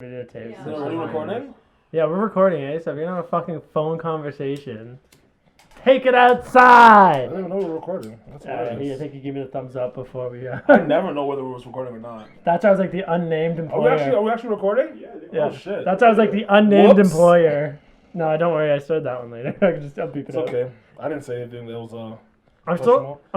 Videotape. Yeah. Are you recording? Yeah, we're recording, eh? So if you're gonna have a fucking phone conversation, take it outside! I don't even know we're recording. That's I think you gave me the thumbs up before we... I never know whether we was recording or not. That's why I was like the unnamed employer. Are we actually recording? Yeah. Oh, shit. That's why I was like the unnamed employer. No, don't worry, I said that one later. I can just beep it out. It's okay. I didn't say anything that was, I'm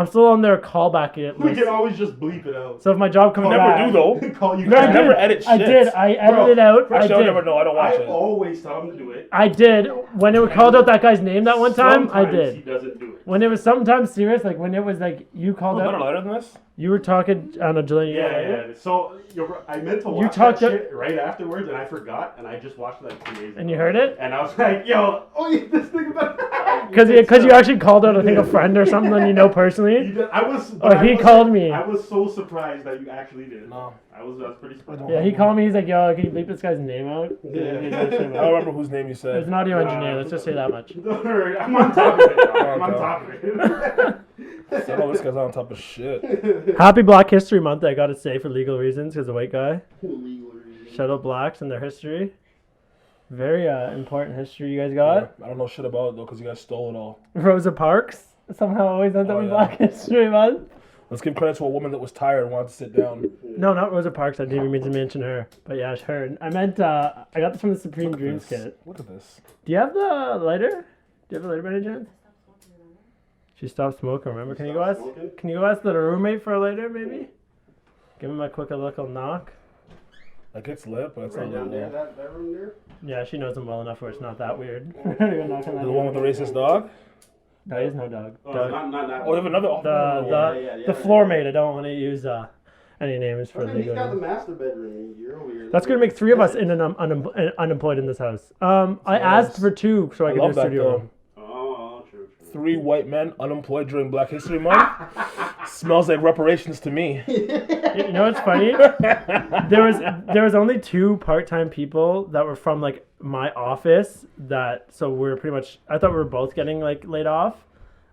still on their callback list. We can always just bleep it out. So if my job comes back... Never do, though. Call you. No, I never edit shit. I did. I edited out. Actually, I'll never know. I don't watch it. I always tell him to do it. I did. When it called out that guy's name that one time, I did. He doesn't do it. When it was sometimes serious, like when it was like you called out... better than this? You were talking on a Julian. Yeah. So I meant to watch that shit right afterwards, and I forgot, and I just watched it like 2 days ago. And you heard it? And I was like, yo, this thing about... Because you actually called out, I think, a friend or something that you know personally. He called me. I was so surprised that you actually did. No. I was pretty surprised. Yeah, he called me. He's like, yo, can you bleep this guy's name out? Yeah. I don't remember whose name you said. It's an audio engineer. Let's just say that much. Don't worry, I'm on top of it. I'm on top of it. I know this guy's on top of shit. Happy Black History Month, I gotta say, for legal reasons, because a white guy. Shout out blacks and their history. Very important history you guys got. Yeah, I don't know shit about it, though, because you guys stole it all. Rosa Parks somehow always ends up in Black History Month. Let's give credit to a woman that was tired and wanted to sit down. No, not Rosa Parks. I didn't even mean to mention her. But yeah, her. I meant, I got this from the Supreme Dreams kit. Look at this. Do you have the lighter? Do you have a lighter by any chance? She stopped smoking, remember? Can you go ask the roommate for a lighter, maybe? Give him a quick little knock. Like, it's lit, but it's not lit. There, that room there? Yeah, she knows him well enough where it's not that weird. Go knock on that The one with the racist dog? No, he has no dog. Not that Oh, you have another? The floor mate. I don't want to use any names for legal. He's got the names. master bedroom. You're over here. That's going to make 3 of us unemployed in this house. I asked for 2 so I could do a studio room. 3 white men unemployed during Black History Month. Smells like reparations to me. You know what's funny? There was only 2 part-time people that were from like my office so we're pretty much, I thought we were both getting like laid off.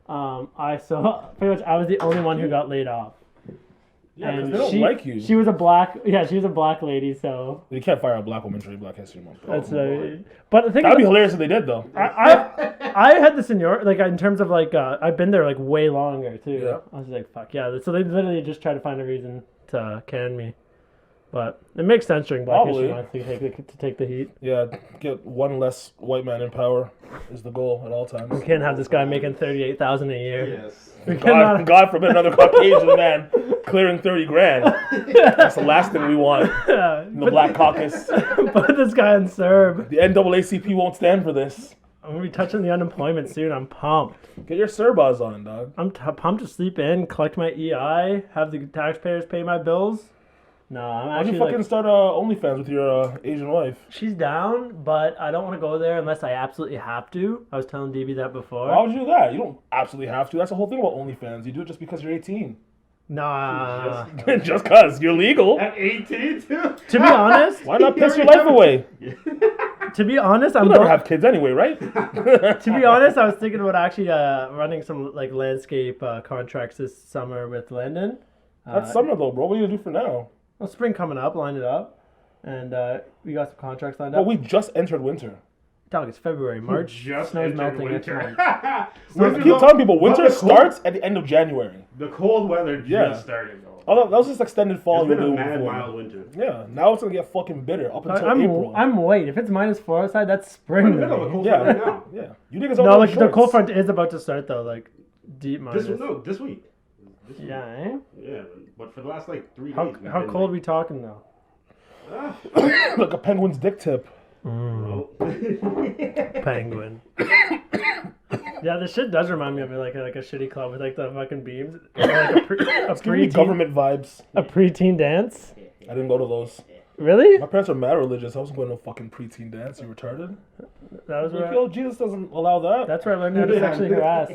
I was the only one who got laid off. Yeah, because they don't like you. She was a black lady, so... You can't fire a black woman during Black History Month. That's but the thing that'd be hilarious if they did, though. I had the senior, like, in terms of, like, I've been there, like, way longer, too. Yeah. I was like, fuck, yeah. So they literally just tried to find a reason to can me. But it makes sense during Black History Month to take the heat. Yeah, get 1 less white man in power is the goal at all times. We can't have this guy making $38,000 a year. Yes. God forbid another Caucasian man clearing $30,000. That's the last thing we want in the Black Caucus. Put this guy in CERB. The NAACP won't stand for this. I'm going to be touching the unemployment soon. I'm pumped. Get your CERBAs on, dog. I'm pumped to sleep in, collect my EI, have the taxpayers pay my bills. No, I'm actually Why don't you fucking start OnlyFans with your Asian wife? She's down, but I don't want to go there unless I absolutely have to. I was telling DB that before. Why would you do that? You don't absolutely have to. That's the whole thing about OnlyFans. You do it just because you're 18. Nah. Just because. You're legal. At 18, too? To be honest. Why not piss your life away? To be honest, You'll never have kids anyway, right? To be honest, I was thinking about actually running some like landscape contracts this summer with Landon. That's summer though, bro. What are you gonna do for now? Well, spring coming up, line it up, and we got some contracts lined up. Well, we just entered winter. Dog, it's February, March. Snow's melting. I keep telling people winter starts at the end of January. The cold weather just started though. Oh, that was just extended fall. It's been a mad mild winter. Yeah, now it's gonna get fucking bitter up until April. I'm white. If it's -4 outside, that's spring. We're in the middle of a cold front right now. Yeah. You niggas no, like the cold front is about to start though, like deep minus. This week. Yeah, eh? Yeah, but for the last like 3 days. How cold we talking though? Like a penguin's dick tip. Penguin. Yeah, this shit does remind me of like a shitty club with like the fucking beams. Like a pre government vibes. A preteen dance. I didn't go to those. Really? My parents are mad religious. I wasn't going to no fucking preteen dance. You retarded? That was where. Yo, Jesus doesn't allow that. That's where I learned how to sexually harass.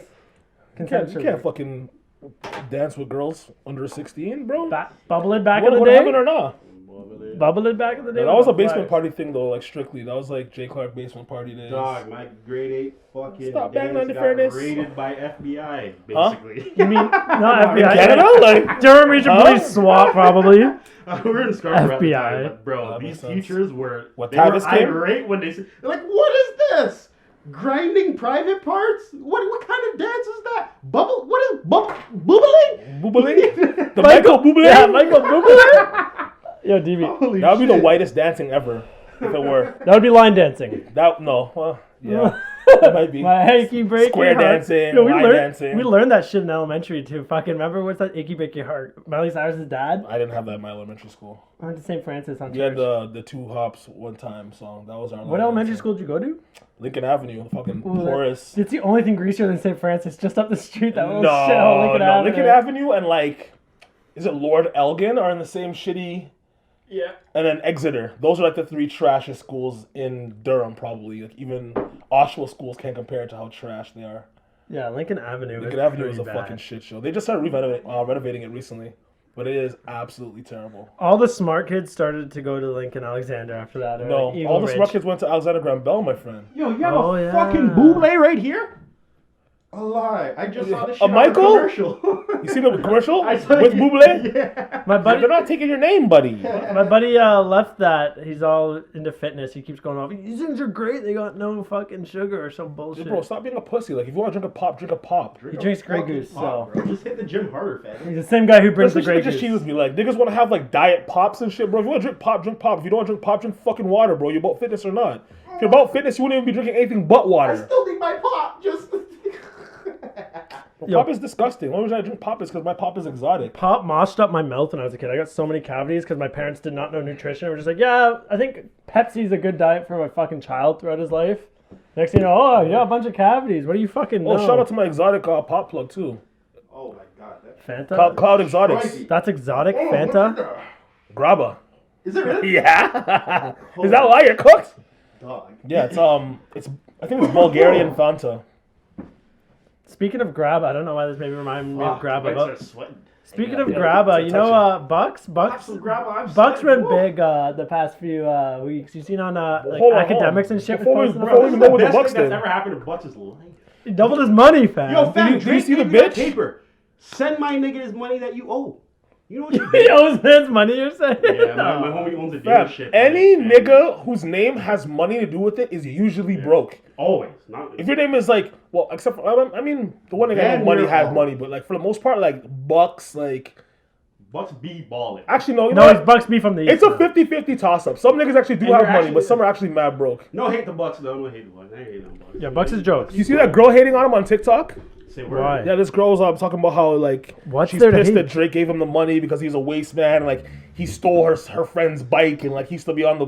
You can't fucking dance with girls under 16, bro. Bubble it back in the day. Or not? Bubbling back in the day. Yeah, that was a basement party thing though, like strictly. That was like J. Clark basement party days. Dog, my grade 8 fucking Stop banging on the got furnace. raided by FBI, basically. You mean not In FBI? Canada, like Durham Region Police SWAT probably. We're in Scarborough at the FBI. time, but bro, these teachers were What they were Tavis came? irate when they're like, "What is this? Grinding private parts? What kind of dance is that? Bubble? What is boobling? Boobling? The Michael Bublé? Yeah, Michael Bublé. Yo, DB. Holy That would be the shit. whitest dancing ever, if it were. That would be line dancing. Well, yeah. It might be. My achy breaky Square heart. dancing, Yo, we line learned, dancing. We learned that shit in elementary too. Fucking remember what's that achy breaky heart? Miley Cyrus's dad. I didn't have that in my elementary school. I went to St. Francis on We had church. the two hops one time song. That was our. What elementary school did you go to? Lincoln Avenue, the fucking Ooh, poorest. It's the only thing greasier than St. Francis, just up the street. That little No, shit on Lincoln Avenue. Lincoln Avenue and like, is it Lord Elgin are in the same shitty? Yeah. And then Exeter. Those are like the three trashiest schools in Durham, probably. Like even Oshawa schools can't compare to how trash they are. Yeah, Lincoln Avenue. Lincoln Avenue is a pretty bad. fucking shit show. They just started renovating it recently, but it is absolutely terrible. All the smart kids started to go to Lincoln Alexander after that. or No, like Eagle all the Ridge. smart kids went to Alexander Graham Bell, my friend. Yo, you have Oh, a yeah. fucking Buble right here? A lie. I just saw the shit on the Michael? commercial. You seen the commercial I saw with Buble? Yeah. My buddy, They're not taking your name, buddy. my buddy left that. He's all into fitness. He keeps going off. These things are great. They got no fucking sugar or some bullshit. Bro, stop being a pussy. Like, if you want to drink a pop, drink a pop. He drinks Grey Fucking Goose, pop, so bro. Just hit the gym harder, fat. he's the same guy who brings That's the what Grey just Goose. cheese me. Like, niggas want to have, like, diet pops and shit, bro. If you want to drink pop, drink pop. If you don't want to drink pop, drink fucking water, bro. You about fitness or not? If you're about fitness, you wouldn't even be drinking anything but I water. still need my pop. Just. Pop is disgusting. The only reason I drink pop is because my pop is exotic. Pop moshed up my mouth when I was a kid. I got so many cavities because my parents did not know nutrition. We're just like, yeah, I think Pepsi's a good diet for my fucking child throughout his life. Next thing you know, oh, yeah, a bunch of cavities. What do you fucking know? Oh, shout out to my exotic pop plug, too. Oh my god. That... Fanta? Cloud Exotics. Crikey. That's exotic, Oh, Fanta? look at that. Grabba. Is it really? Yeah. Is that why you're cooked? Dog. Yeah, it's I think it's Bulgarian Fanta. Speaking of Grabba, I don't know why this maybe reminded me of Grabba. But Sweating. speaking Yeah, of yeah, Grabba, it's you know touching. Bucks? Absolute grab, I'm Bucks sweating. went Whoa. big the past few weeks. You seen on like hold on, academics hold on. and shit Before we- was posting before about we it? even know what the best Bucks thing that's did. ever happened to Bucks' life. He doubled his money, fam. Yo, fam, Did you see the give me that bitch? paper. Send my nigga his money that you owe. You know what you He owes man's money, you're saying? Yeah, my homie owns a Fam, dealership. any man. nigga whose name has money to do with it is usually broke. Always. Not, If your name is like, well, except for, I mean, the one that got Damn money near has all. money, but like for the most part, like Bucks, like, Bucks be balling. actually, no, you No, know it's what? Bucks B from the East. It's a now. 50-50 toss up. Some niggas actually do And have you're money, actually- but some are actually mad broke. No hate the Bucks though. No hate the Bucks. I ain't hating the Bucks. Yeah, Bucks is jokes. You see that girl hating on him on TikTok? Say word. Why? Yeah, this girl was talking about how like What's she's there to pissed hate? that Drake gave him the money because he's a waste man. And, like he stole her friend's bike and like he used to be on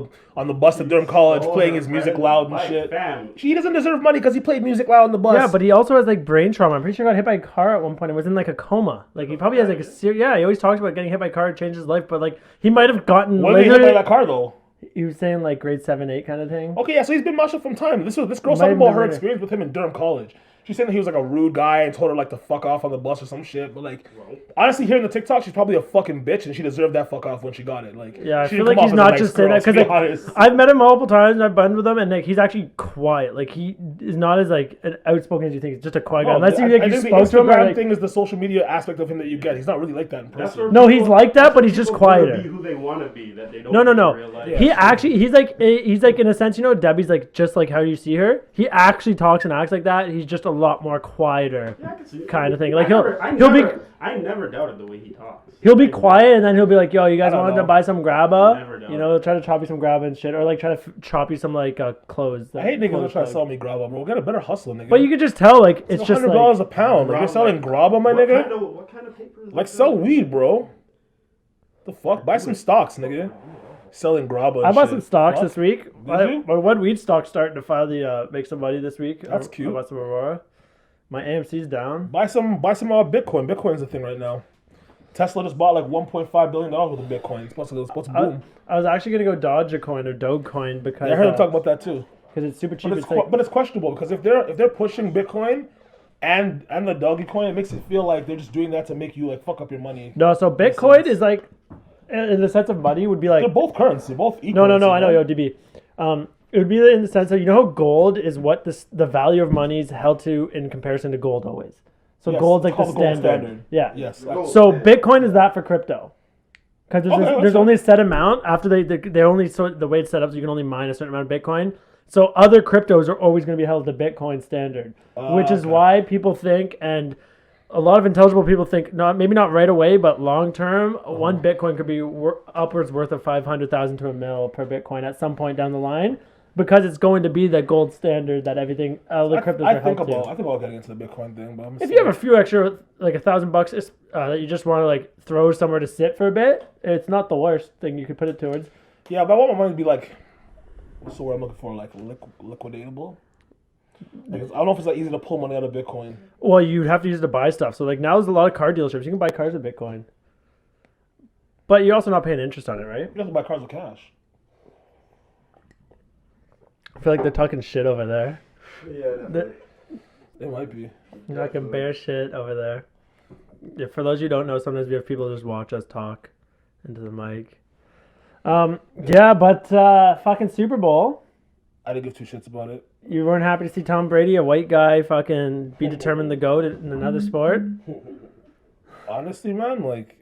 the bus at Durham College Oh, playing her his music friend's loud and bike, shit. Fam. He doesn't deserve money because he played music loud on the bus. Yeah, but he also has like brain trauma. I'm pretty sure he got hit by a car at one point and was in like a coma. Like he probably has like a serious. Yeah, he always talks about getting hit by a car to change his life, but like he might have gotten. when did he hit by that car though? He was saying like grade 7, 8 kind of thing. Okay, yeah, so he's been mashed up from time. This girl's Might talking have about been her later. experience with him in Durham College. She's saying that he was like a rude guy and told her like to fuck off on the bus or some shit. But like, honestly, hearing the TikTok, she's probably a fucking bitch and she deserved that fuck off when she got it. Like, Yeah, I she feel didn't like come he's off as a not nice just saying girl, that because to be like honest. I've met him multiple times and I've been with him and like he's actually quiet. Like he is not as like outspoken as you think. He's just a quiet guy. No, Unless you I like you think the spoke to him. Or, Instagram like, thing is the social media aspect of him that you get. He's not really like that in That's person. where No, people- he's like that, that's but where he's just people wanna quieter. Be who they want to be, that they don't No, be in no. real life. He actually, he's like in a sense, you know, Debbie's like just like how you see her. He actually talks and acts like that. He's just a lot more quieter, Yeah, I can see it. kind of thing. I Like I never doubted the way he talks. he'll be quiet and then he'll be like, "Yo, you guys I don't wanted to know. buy some grabba?" Never done You know, try to chop you some grabba and shit, or like try to chop you some like clothes. I hate niggas that clothes try to plug. sell me grabba, bro. Get a better hustle, nigga. But you could just tell, like it's just $100 like a pound. Like you're selling grabba, my What nigga. kind of paper is Like that? sell weed, bro. The fuck? Buy some stocks, nigga. Selling grabba. I and bought shit. some stocks Fuck. this week. you? My one weed stock's starting to finally make some money this week. That's I cute. bought some Aurora. My AMC's down. Buy some Bitcoin. Bitcoin's the thing right now. Tesla just bought like $1.5 billion worth of Bitcoin. It's supposed to boom. I was actually gonna go Dogecoin or Dogecoin because Yeah, I heard them talk about that too. it's super cheap. But It's like, it's questionable because if they're pushing Bitcoin and the Dogecoin, it makes it feel like they're just doing that to make you like fuck up your money. no, so Bitcoin is like in the sense of money would be like They're both currency, both equal. no. I know, yo, DB. It would be in the sense of how gold is what the value of money is held to in comparison to gold always. So Yes, gold's like it's the called the gold standard. standard. Yeah. Yes. So Bitcoin is that for crypto. Because there's Okay, only a set amount after they only the way it's set up, so you can only mine a certain amount of Bitcoin. So other cryptos are always going to be held to Bitcoin standard, which is okay. why people think, and a lot of intelligible people think, maybe not right away, but long term, one Bitcoin could be upwards worth of 500,000 to $1 million per Bitcoin at some point down the line, because it's going to be the gold standard that everything other cryptos are held to. I think about getting into the Bitcoin thing, but If you have a few extra, like $1,000 that you just want to like throw somewhere to sit for a bit, it's not the worst thing you could put it towards. yeah, but I want my money to be like, what's the word I'm looking for? Like liquidatable. Like, I don't know if it's that easy to pull money out of Bitcoin. Well, you'd have to use it to buy stuff. So like now there's a lot of car dealerships. You can buy cars with Bitcoin, but you're also not paying interest on it, right? You have to buy cars with cash. I feel like they're talking shit over there. Yeah, It might be. You're talking bare shit over there. Yeah, for those you don't know, sometimes we have people just watch us talk into the mic. Yeah, but fucking Super Bowl. I didn't give two shits about it. You weren't happy to see Tom Brady, a white guy, fucking be determined the GOAT in another sport? Honestly, man, like,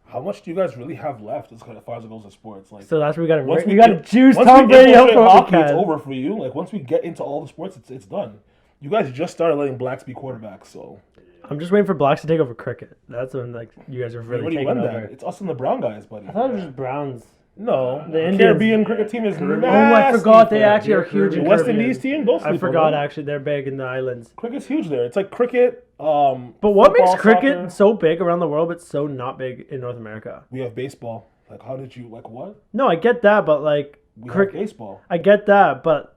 how much do you guys really have left as far as it goes to sports? Like, So that's where we got once to we got to get- juice once Tom we get Brady up into for what hockey, we it's can. over for you. Like, once we get into all the sports, it's done. You guys just started letting blacks be quarterbacks, so I'm just waiting for blacks to take over cricket. That's when like you guys are we really already taking won over. that. It's us and the brown guys, buddy. I thought it was just Browns. No, The the Indians- Caribbean cricket team is Caribbean. nasty. Oh, I forgot they Yeah, actually are they're huge in The West Caribbean. Indies team, don't I sleep on forgot them. actually they're big in the islands. Cricket's huge there. It's like cricket. But what makes football, cricket soccer. so big around the world but so not big in North America? We have baseball. Like, how did you like what? No, I get that, but like We have cricket. baseball. I get that, but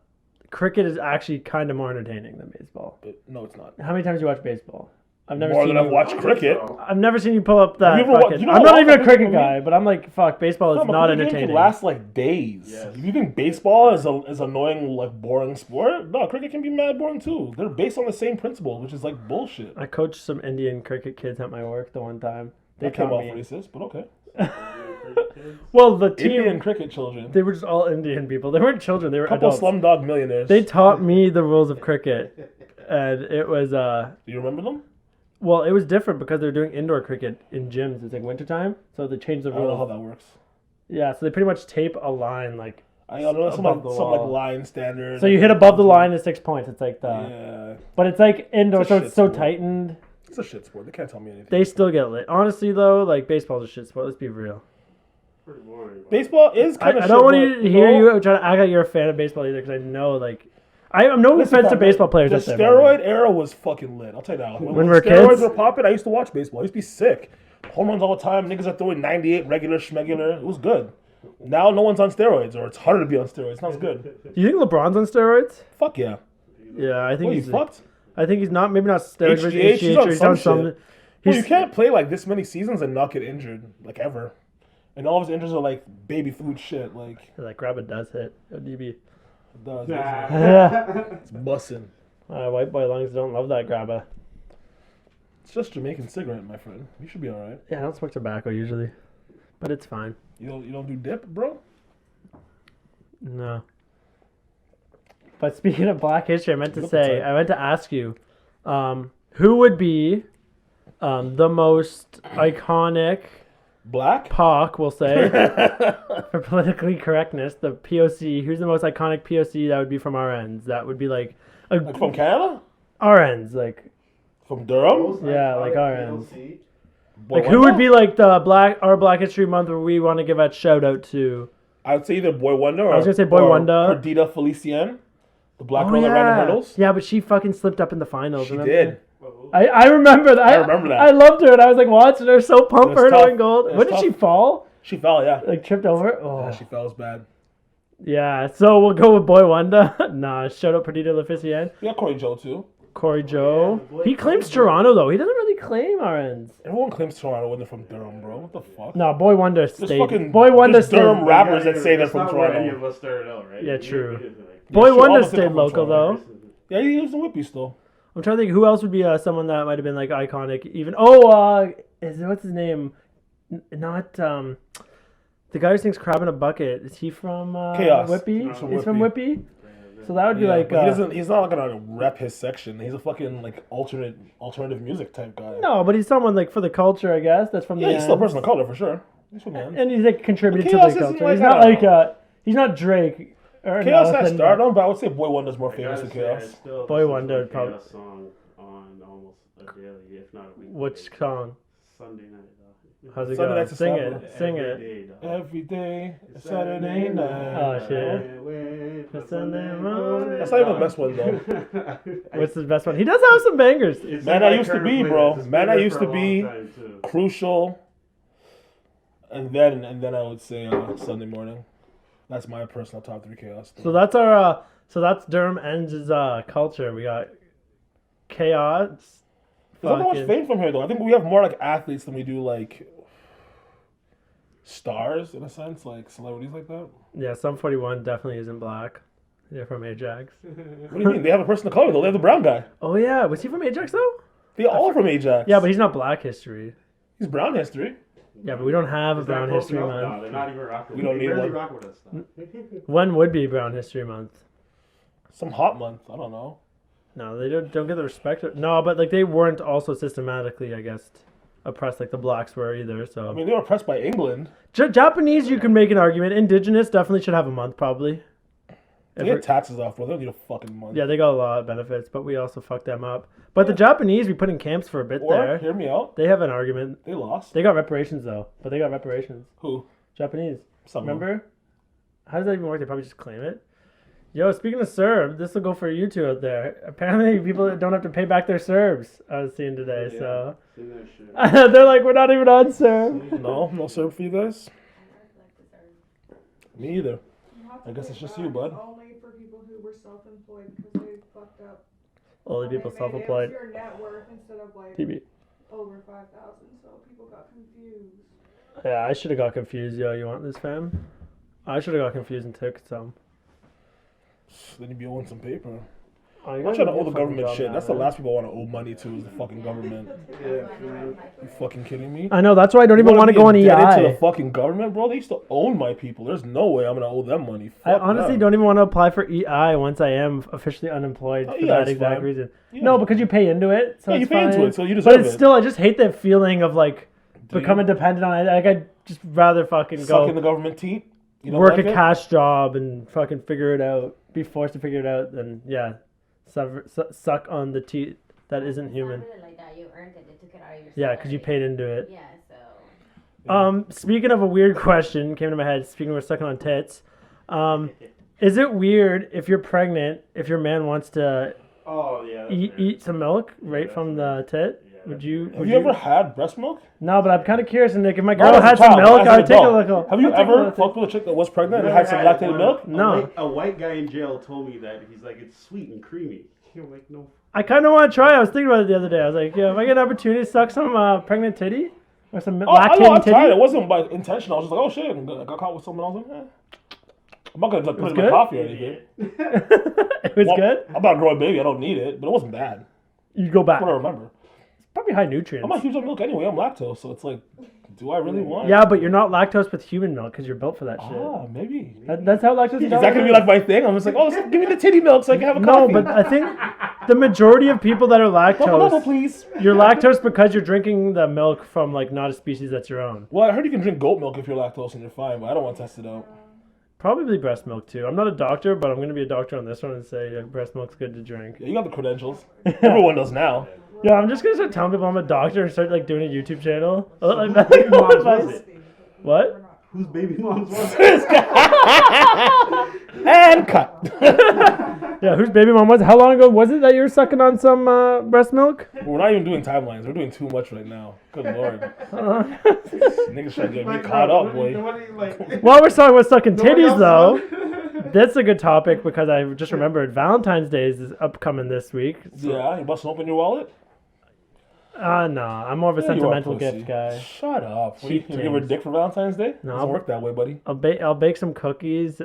cricket is actually kind of more entertaining than baseball. But no, it's not. How many times do you watch baseball? I've never More seen than I've you. watched cricket. I've never seen you pull up that. Have you ever fucking, you know I'm how not long even a the cricket cricket guy, but I'm like, fuck, baseball is No, but not cricket entertaining. can last like days. Yes. If you think baseball is annoying, like boring sport, no, cricket can be mad boring too. They're based on the same principle, which is like bullshit. I coached some Indian cricket kids at my work the one time. They That came taught off me. racist, but okay. Well, the team, Indian cricket children. they were just all Indian people. They weren't children. They were Couple adults. Slumdog Millionaires. They taught me the rules of cricket, and it was Do you remember them? well, it was different because they were doing indoor cricket in gyms. It's like wintertime, so they changed the I don't know how rules. that works. Yeah, so they pretty much tape a line like. I don't know some Above the like wall. line standard. So you hit above the line is 6 points. It's like the, Yeah, but it's like indoor, It's a so shit it's so sport. tightened. it's a shit sport. They can't tell me anything. They still get lit. Honestly, though, like baseball's a shit sport. Let's be real. Pretty boring. Baseball is kind of. I don't want you to hear you try to act like you're a fan of baseball either, because I know like I'm no offense to baseball players The out there. steroid era was fucking lit. I'll tell you that. When we were steroids kids? were popping, I used to watch baseball. I used to be sick. Home runs all the time. Niggas are throwing 98 regular schmegular. It was good. Now no one's on steroids, or it's harder to be on steroids. Not as good. Do you think LeBron's on steroids? Fuck yeah. Yeah, I think What, you he's. fucked? I think he's not. Maybe not steroids. but HGH, he's on or he's some on some. shit. Well, He's, you can't play like this many seasons and not get injured, like ever. And all of his injuries are like baby food shit. Like, like grab a does hit. ODB. it does. Yeah. It's bussin'. White boy lungs don't love that grabba. It's just Jamaican cigarette, my friend. You should be all right. Yeah, I don't smoke tobacco usually, but it's fine. You don't do dip, bro? No. But speaking of Black History, I meant to Look say, inside. I meant to ask you, who would be the most iconic Black? POC, we'll say, for politically correctness, the POC, who's the most iconic POC that would be from our ends? That would be like Like from Canada? our ends, like From Durham? Yeah, like our ends. Boy like who would Wonder? be like the our Black History Month where we want to give a shout out to? I would say either Boy Wonder or I was gonna say Boy or Wonder. Perdita Felician, the black girl that ran the hurdles. Yeah, but she fucking slipped up in the finals. She remember? did. I remember that. I remember that. I loved her, and I was like watching her, so pumped It for was her to tough. win gold. It was When did she tough. fall? She fell, yeah. Like tripped over? Oh, Yeah, she fell as bad. yeah. So we'll go with Boy Wonder. Nah, shout out Perdita Leficien. We got Corey Joe too. Corey Joe. He claims Toronto though. He doesn't really claim our ends. Everyone claims Toronto when they're from Durham, bro. What the fuck? No, Boy Wonder There's stayed. fucking Boy Wonder there's Durham stayed. rappers that say they're from That's not where any Toronto. of us started out, right? Yeah, You- true. you did, like- Boy sure, Wonder all of us stayed come from local though. Toronto. Yeah, he lives in Whitby still. I'm trying to think who else would be someone that might have been like iconic. Even what's his name? Not The guy who sings "Crab in a Bucket." Is he from Chaos. Whippy? He's from He's from Whippy. Whippy. So that would be like. But he doesn't. He's not gonna rep his section. He's a fucking like alternative music type guy. No, but he's someone like for the culture, I guess. That's from the. Yeah, he's still a ends. person of color for sure. He's from the ends. And he's like contributed to Chaos the isn't culture. like He's not a- like he's not Drake or Chaos has nothing. stardom, but I would say Boy Wonder's more I famous gotta than say, I Chaos. still Boy listen Wonder to would probably- Chaos song on almost a daily, if not a weekly. Which song? Sunday night. How's it Sunday go? night's a Sing Saturday. it. Sing Every it. day, dog. Every day, it's Saturday night. Oh shit. It's Sunday morning. That's not even the best one though. What's the best one? He does have some bangers. Man, I used to be, bro. Man, I used to be Crucial. And then I would say Sunday morning. That's my personal top 3 Chaos. So that's our so that's Durham Ends' culture. We got Chaos. There's not much fucking- fame from here though. I think we have more like athletes than we do like stars in a sense, like celebrities like that. Yeah, Sum 41 definitely isn't black. They're from Ajax. What do you mean? They have a person of color though. They have the brown guy. Oh yeah, was he from Ajax though? They all are from Ajax. Yeah, but he's not Black History. he's brown history. Yeah, but we don't have a Brown History No, Month. they're not even rocking. We don't need barely one. rock with us. Though. When would be Brown History Month? Some hot month. I don't know. No, they don't get the respect. No, but like they weren't also systematically, I guess, oppressed like the blacks were either. So I mean, they were oppressed by England. Japanese, you can make an argument. Indigenous definitely should have a month, probably. They get taxes off, bro. They don't need a fucking month. Yeah, they got a lot of benefits, but we also fucked them up. But the Japanese, we put in camps for a bit Or, there. hear me out, They have an argument. they lost. They got reparations though, but they got reparations. Who? Japanese. Some of them. Remember? How does that even work? They probably just claim it. Yo, speaking of Serb, this will go for you two out there. Apparently, people don't have to pay back their Serbs. I was seeing today, so See that shit. they're like, we're not even on Serb. No Serb for you guys. Me either. You have to I guess pay it's just back. you, bud. It's only for people who were self-employed because they fucked up. Only when people they made it. self-employed. It was your net worth instead of like TB. over 5,000, so people got confused. Yeah, I should have got confused. Yo, you want this, fam? I should have got confused and took some. Then you'd be owing some paper. Oh, I'm not trying to owe the government shit. That's the last people I want to owe money to is the fucking government. Yeah, You fucking kidding me? I know, that's why I don't even want to be go on indebted to the EI. fucking government, bro. They used to own my people. There's no way I'm gonna owe them money. I Fuck honestly them. don't even want to apply for EI once I am officially unemployed Oh, for EI that is exact fine. reason. Yeah. No, because you pay into it, so Yeah, it's you pay into fine. it, so you deserve But it's it. still, I just hate the feeling of like Do you? becoming dependent on it. Like I'd just rather fucking Sucking go the government teeth. You don't work like a it? cash job and fucking figure it out. Be forced to figure it out, then yeah, suck on the teeth that isn't human. It's not really like that. You earned it. They took it out of your Yeah, because you salary. paid into it. Yeah, so. Speaking of a weird question came to my head. Speaking of sucking on tits, is it weird if you're pregnant if your man wants to Oh yeah. that's weird. eat some milk right that's from weird. the tit? Yeah, Would that's you? weird. Have you ever had breast milk? No, but I'm kind of curious. And like, if my Not girl as a had some child, milk, as I an would take a adult. look. Have you ever fucked with a chick that was pregnant and had some lactated milk? No. A white guy in jail told me that he's like, it's sweet and creamy. You're like, no. I kind of want to try. I was thinking about it the other day. I was like, yeah, if I get an opportunity to suck some pregnant titty or some Oh, I know, lactating I've tried it. It titty. wasn't by intentional. I was just like, oh shit, and I got caught with someone. I was like, I'm not gonna like, put it in good? my coffee or anything. It was Well, good. I'm not a growing baby. I don't need it, but it wasn't bad. You go back. That's what I remember. Probably high I'm nutrients. not huge on milk anyway. I'm lactose, so it's like, do I really want? Yeah, but you're not lactose with human milk because you're built for that shit. Ah, maybe. That's how lactose Is that gonna be like my thing? I'm just like, oh, give me the titty milk so I can have a No, coffee. but I think the majority of people that are Bubble, lactose, please. you're lactose because you're drinking the milk from like not a species that's your own. Well, I heard you can drink goat milk if you're lactose and you're fine, but I don't want to test it out. Probably breast milk too. I'm not a doctor, but I'm gonna be a doctor on this one and say breast milk's good to drink. Yeah, you got the credentials. Everyone does now. Yeah, I'm just gonna start telling people I'm a doctor and start like doing a YouTube channel. Like, Whose mom's was it? What? Whose baby mom's was it? And cut. Yeah, whose baby mom was it? How long ago was it that you were sucking on some breast milk? We're not even doing timelines. We're doing too much right now. Good lord. Niggas trying to get me Like, caught bro, up, boy. nobody, like, While we're talking about sucking nobody titties else though, won? that's a good topic because I just remembered Valentine's Day is upcoming this week. Yeah, you busting open your wallet? No, I'm more of a Yeah, you are sentimental pussy. gift guy. Shut up. What, Cheap you give her a things. dick for Valentine's Day? No. Doesn't work that way, buddy. I'll bake some cookies,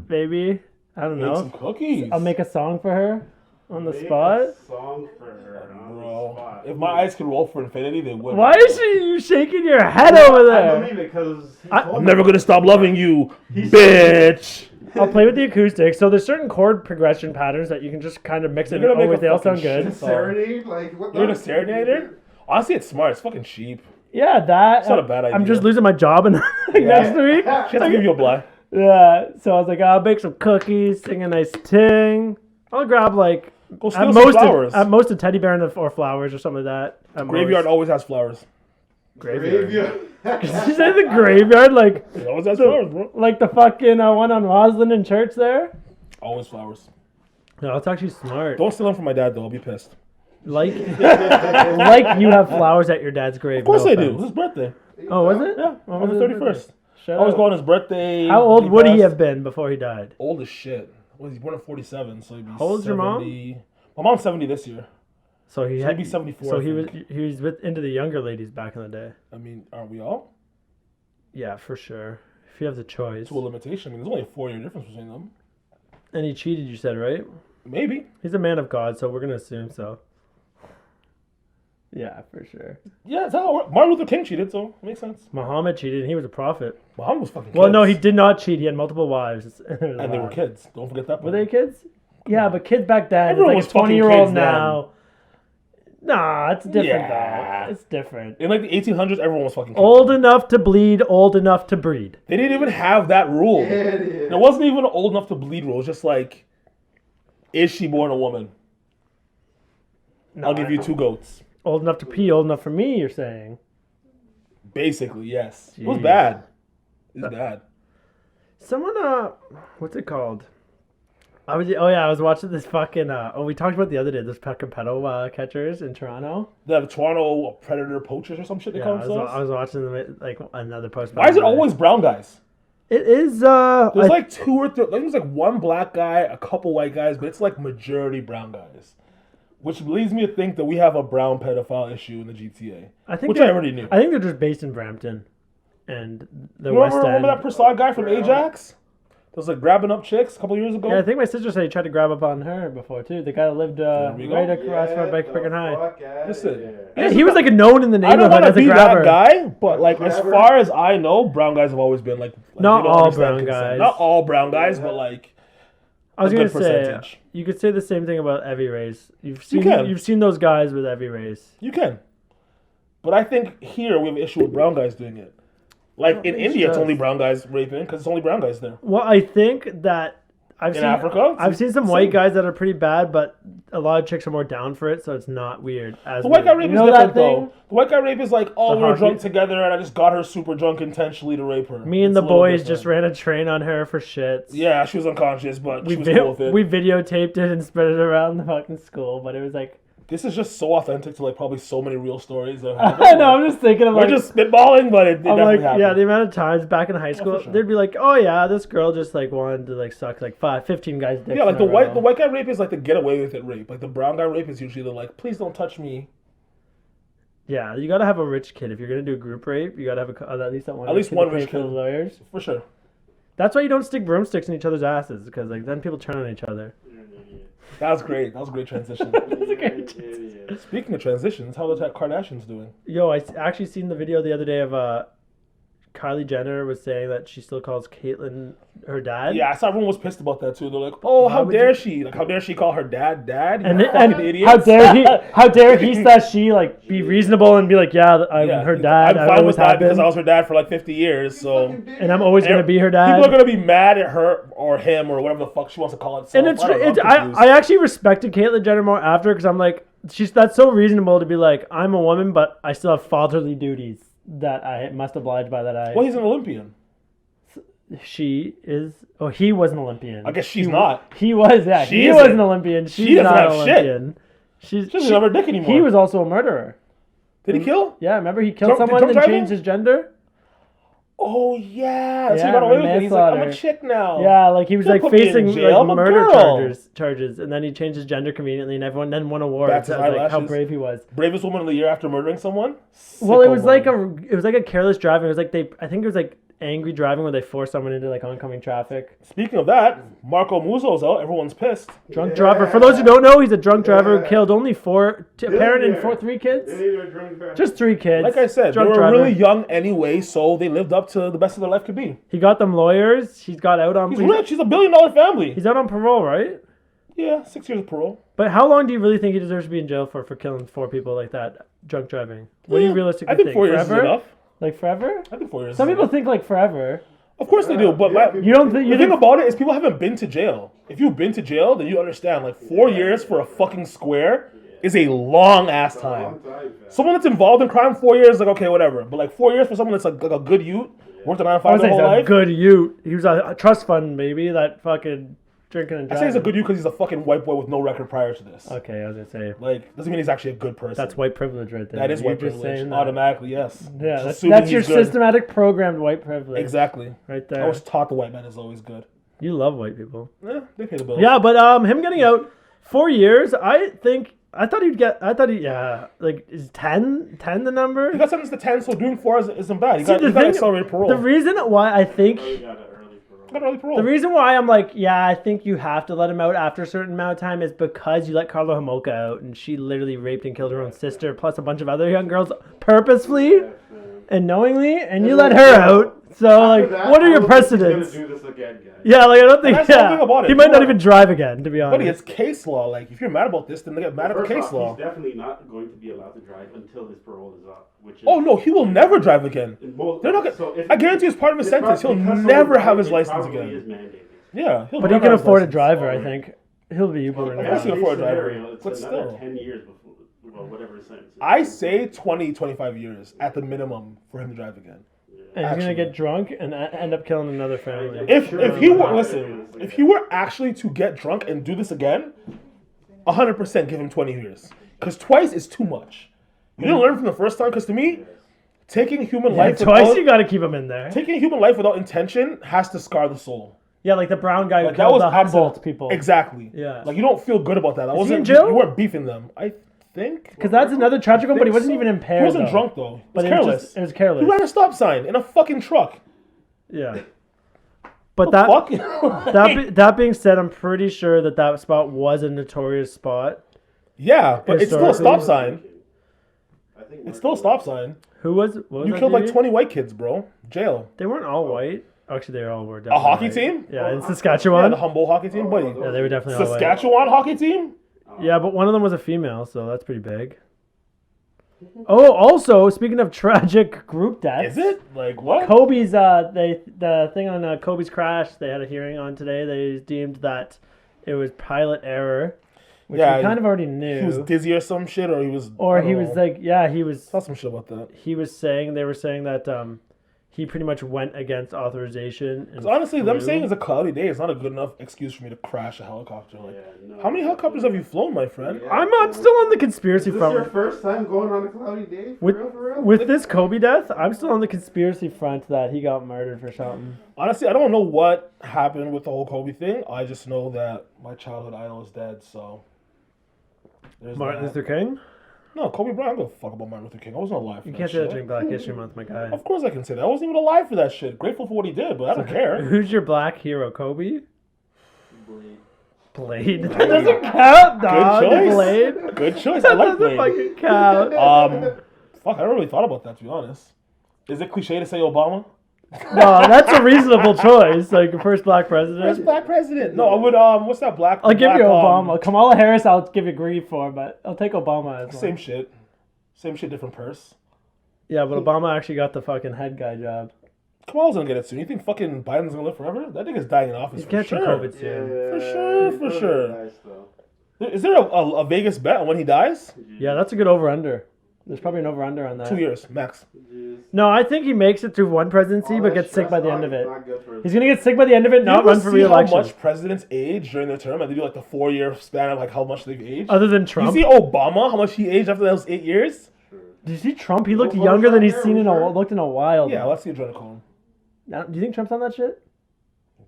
maybe. I don't Make know. some cookies. I'll make a song for her. On the Make spot? a song for her on the Bro, spot. if my eyes could roll for infinity, they would. Why is you shaking your head over I there? believe it because I'm never gonna stop loving you, bitch. I'll play with the acoustics. So there's certain chord progression patterns that you can just kind of mix it. You're gonna Oh, make wait, a they all fucking sound good. shit. Serenade? Like, what You're gonna serenade her? Honestly, it's smart. It's fucking cheap. Yeah, that. It's not a bad I'm idea. just losing my job and next week. She has to give you a blind. Yeah, so I was like, I'll bake some cookies, sing a nice ting. I'll grab like Go steal some flowers. at most a teddy bear and or flowers or something like that. At Graveyard most. always has flowers. Graveyard. Did you say the graveyard like It always has flowers, bro. like the fucking one on Roslyn in church there? Always flowers. No, it's actually smart. Don't steal them from my dad, though. I'll be pissed. Like like you have flowers at your dad's grave. Of course no I do. offense. It's his birthday. Oh, was it? Yeah, When on the was his 31st. birthday? Shut I always up. go on his birthday. How old would he passed- have been before he died? Old as shit. Well, he's born in 47, so he'd be How old's your mom? 70. My mom's 70 this year. So he So had he'd be 74, So I he was think. with into the younger ladies back in the day. I mean, aren't we all? Yeah, for sure. If you have the choice. To a limitation. I mean, there's only a 4-year difference between them. And he cheated, you said, right? Maybe. He's a man of God, so we're gonna assume so. Yeah, for sure. Yeah, that's how it works. Martin Luther King cheated, so it makes sense. Muhammad cheated, and he was a prophet. Muhammad was fucking Well, kids. no, he did not cheat. He had multiple wives. And they were kids. Don't forget that Were part. they kids? Yeah, but kids back then. Everyone It's was like a fucking 20-year-old kids then. now. Nah, it's different Yeah. though. It's different. In like the 1800s, everyone was fucking kids. Old enough to bleed, old enough to breed. They didn't even have that rule. Yeah, it is. There wasn't even an old enough to bleed rule. It was just like, is she born a woman? I'll give you 2 goats. Old enough to pee, old enough for me, you're saying. Basically, yes. It was Jeez. bad. It was bad. Someone, what's it called? I was watching this fucking, we talked about the other day, those fucking pedo catchers in Toronto. The Toronto Predator Poachers or some shit they Yeah, call I themselves. was watching them, like, another post. Why is it always brown guys? It is, There's I- like 2 or 3, there's like 1 black guy, a couple white guys, but it's like majority brown guys. Which leads me to think that we have a brown pedophile issue in the GTA. I think which they're- I already knew. I think they're just based in Brampton and the You West End. remember that Prasad guy from Ajax? That was like grabbing up chicks a couple years ago? Yeah, I think my sister said he tried to grab up on her before too. The guy that lived we go. right across from Brigham High. Listen, Yeah, he was like known in the I don't neighborhood want as to a be grabber. that guy, but like as Grabber? far as I know, brown guys have always been like Not they don't all understand brown consent. guys. Not all brown guys, but like I was a gonna good say percentage. you could say the same thing about every race. You've can. seen those guys with every race. you can. But I think here we have an issue with brown guys doing it. Like in think India, it's so. only brown guys raping because it's only brown guys there. Well, I think that I've In seen Africa, I've seen some same. white guys that are pretty bad, but a lot of chicks are more down for it, so it's not weird. As The white guy weird. rape You is know different that thing? though. The white guy rape is like, oh, The we were hockey- drunk together and I just got her super drunk intentionally to rape her. Me and It's the a little boys different. just ran a train on her for shits. Yeah, she was unconscious, but We she was cool with it. we videotaped it and spread it around the fucking school, but it was like This is just so authentic to like probably so many real stories that have I know. I'm just thinking of We're like just spitballing, but it I'm definitely like happened. yeah, the amount of times back in high school, for sure. they'd be like, oh yeah, this girl just like wanted to like suck like 15 guys' dicks. Yeah, like in a the row. white guy rape is like the get away with it rape. Like the brown guy rape is usually the like, please don't touch me. Yeah, you gotta have a rich kid if you're gonna do group rape. You gotta have at least one. At least kid one to pay rich for the kid. lawyers. For sure. That's why you don't stick broomsticks in each other's asses because like then people turn on each other. That was great. That was a great transition. Speaking of transitions, how are the Kardashians doing? Yo, actually seen the video the other day of Kylie Jenner was saying that she still calls Caitlyn her dad. Yeah, I saw everyone was pissed about that too. They're like, "Oh, Why how would dare you- she? Like, how dare she call her dad dad? And, You and fucking idiots." how dare he slash she like be reasonable and be like, yeah, I'm Yeah, her dad. I'm I fine always with that have because been, I was her dad for like 50 years. So and I'm always gonna be her dad. people are gonna be mad at her or him or whatever the fuck she wants to call it. And it's I actually respected Caitlyn Jenner more after because I'm like that's so reasonable to be like I'm a woman but I still have fatherly duties that I must oblige by that Well, he's an Olympian. he was an Olympian. I guess she's not. He was She he isn't. was an Olympian. She's She doesn't not have an shit. Olympian. She doesn't have her dick anymore. He was also a murderer. Did he kill? Yeah, remember he killed Drunk- someone drunk and driving? changed his gender? Oh yeah, so Yeah, he got away with it. for He's like, I'm a manslaughter. chick now. Yeah, like he was Don't like put me in facing jail, I'm like a murder girl. charges, and then he changed his gender conveniently, and everyone then won awards. Bats his That was, like how eyelashes. brave he was. Bravest woman of the year after murdering someone. Well, it Sicko was like mode. a careless driving. It was like I think it was like angry driving where they force someone into like oncoming traffic. Speaking of that, Marco Muzzo's out. Everyone's pissed. Drunk driver. For those who don't know, he's a drunk driver who killed only a parent and three kids. Just 3 kids. Like I said, drunk they were driver. really young anyway, so they lived up to the best of their life could be. He got them lawyers. He's got out on. He's rich. He's $1 billion family. He's out on parole, right? Yeah, 6 years of parole. But how long do you really think he deserves to be in jail for killing 4 people like that, drunk driving? What do you realistically I think 4 years Forever? is enough. Like forever? I think 4 years. Some is people enough. think like forever. Of course they do, but You don't think the thing about it is people haven't been to jail. If you've been to jail, then you understand. Like 4 years for a fucking square is a long ass time. Someone that's involved in crime, 4 years, like okay, whatever. But like 4 years for someone that's like a good youth, worked a 9 to 5 I was their saying whole he's a life. good youth. He was a trust fund baby that fucking drinking and I driving. say he's a good youth because he's a fucking white boy with no record prior to this. Okay, I was gonna say Like doesn't mean he's actually a good person. that's white privilege right there. That is You're white just privilege. saying that. Automatically, yes. Yeah, Just that's assuming your he's good. systematic programmed white privilege. Exactly. Right I there. was taught the white man is always good. You love white people. They pay the bills. Yeah, but him getting out 4 years, I thought is 10 the number? He got sentenced to 10, so doing 4 isn't bad. He See, got accelerated parole. the reason why I think Got early parole. the reason why I'm like, yeah, I think you have to let him out after a certain amount of time is because you let Carla Homolka out and she literally raped and killed her own sister plus a bunch of other young girls purposefully and knowingly, and you let her out. So like, what are your precedents? Do this again, guys. Yeah, like I don't think. That's the thing about it. He might not even drive again, to be honest. Buddy, it's case law. Like, if you're mad about this, then they get mad at the First case off, law. he's definitely not going to be allowed to drive until his parole is up. Which is Oh, no, he will never drive again. They're not gonna, I guarantee as part of his sentence, he'll never have his license again. Yeah, he'll But he never can have his afford a license. driver, I think. He'll be Ubering Of course he now. can afford a driver. Scenario, it's But another still. 10 years before, well, whatever his sentence is. I say 20, 25 years at the minimum for him to drive again. And he's gonna Actually. get drunk and end up killing another family. If he were, listen, if he were actually to get drunk and do this again, 100% give him 20 years. Because twice is too much. You didn't learn from the first time, because to me, taking human life Twice without, you gotta keep him in there. taking human life without intention has to scar the soul. Yeah, like the brown guy who Like, that killed was the Humboldt absolute- people. Exactly. Yeah. Like, you don't feel good about that. That he wasn't in jail? You weren't beefing them. I think. Because that's another tragic one, but he wasn't even impaired. He wasn't though. drunk though. He But was it was careless. just, it was careless. He ran a stop sign in a fucking truck. Yeah. But that Fuck. that being said, I'm pretty sure that spot was a notorious spot. Yeah, but it's still a stop sign. I think It's still a stop sign. What was You that killed like dude? 20 white kids, bro. Jail. They weren't all white. Actually, they all were. A Definitely hockey white. team? Yeah, in Yeah, Saskatchewan. the Humboldt hockey team, buddy. Yeah, they were definitely all white. Saskatchewan hockey team? Yeah, but one of them was a female, so that's pretty big. Oh, also speaking of tragic group deaths, Is it? Like what? Kobe's the thing on Kobe's crash. They had a hearing on today. They deemed that it was pilot error, which Yeah, we kind of already knew. He was dizzy or some shit, or he was. or I don't he was know. like, yeah, he was. Saw some shit about that. He was saying they were saying that he pretty much went against authorization. And 'Cause honestly, them flew. saying it's a cloudy day is not a good enough excuse for me to crash a helicopter. Like, Yeah, no. how many helicopters have you flown, my friend? I'm still on the conspiracy Is this your front. first time going on a cloudy day? For With, real, for real? with this Kobe death, I'm still on the conspiracy front that he got murdered for something. Honestly, I don't know what happened with the whole Kobe thing. I just know that my childhood idol is dead. So there's Martin that. Luther King? No, Kobe Bryant. I don't give a fuck about Martin Luther King. I wasn't alive for You that can't say shit. that during Black History Month, my guy. Of course I can say that. I wasn't even alive for that shit. Grateful for what he did, but I don't care. Who's your black hero, Kobe? Blade. Blade. That doesn't count, dog. choice. Blade. Good choice. I That like doesn't Blade. fucking count. Fuck, I never really thought about that, to be honest. Is it cliche to say Obama? No, that's a reasonable choice. Like, first black president. First black president. No, I would, what's that black? I'll give black, you Obama. Kamala Harris, I'll give you grief for, but I'll take Obama as well. Same shit. Same shit, different purse. Yeah, but Obama actually got the fucking head guy job. Kamala's gonna get it soon. You think fucking Biden's gonna live forever? That nigga's dying in office He's for catching sure. COVID soon. For sure. Is there a Vegas bet on when he dies? Yeah, that's a good over-under. There's probably an over-under on that. 2 years, max. No, I think he makes it through one presidency, but gets sick by the end of it. Not good for He's gonna get sick by the end of it, You not ever run for see re-election. how much presidents age during their term, and they do like the 4-year span of like how much they've aged? Other than You Trump. see Obama, how much he aged after those 8 years? Did you see Trump? He looked younger than he's seen in a while. Yeah, let's see adrenochrome. Now, do you think Trump's on that shit?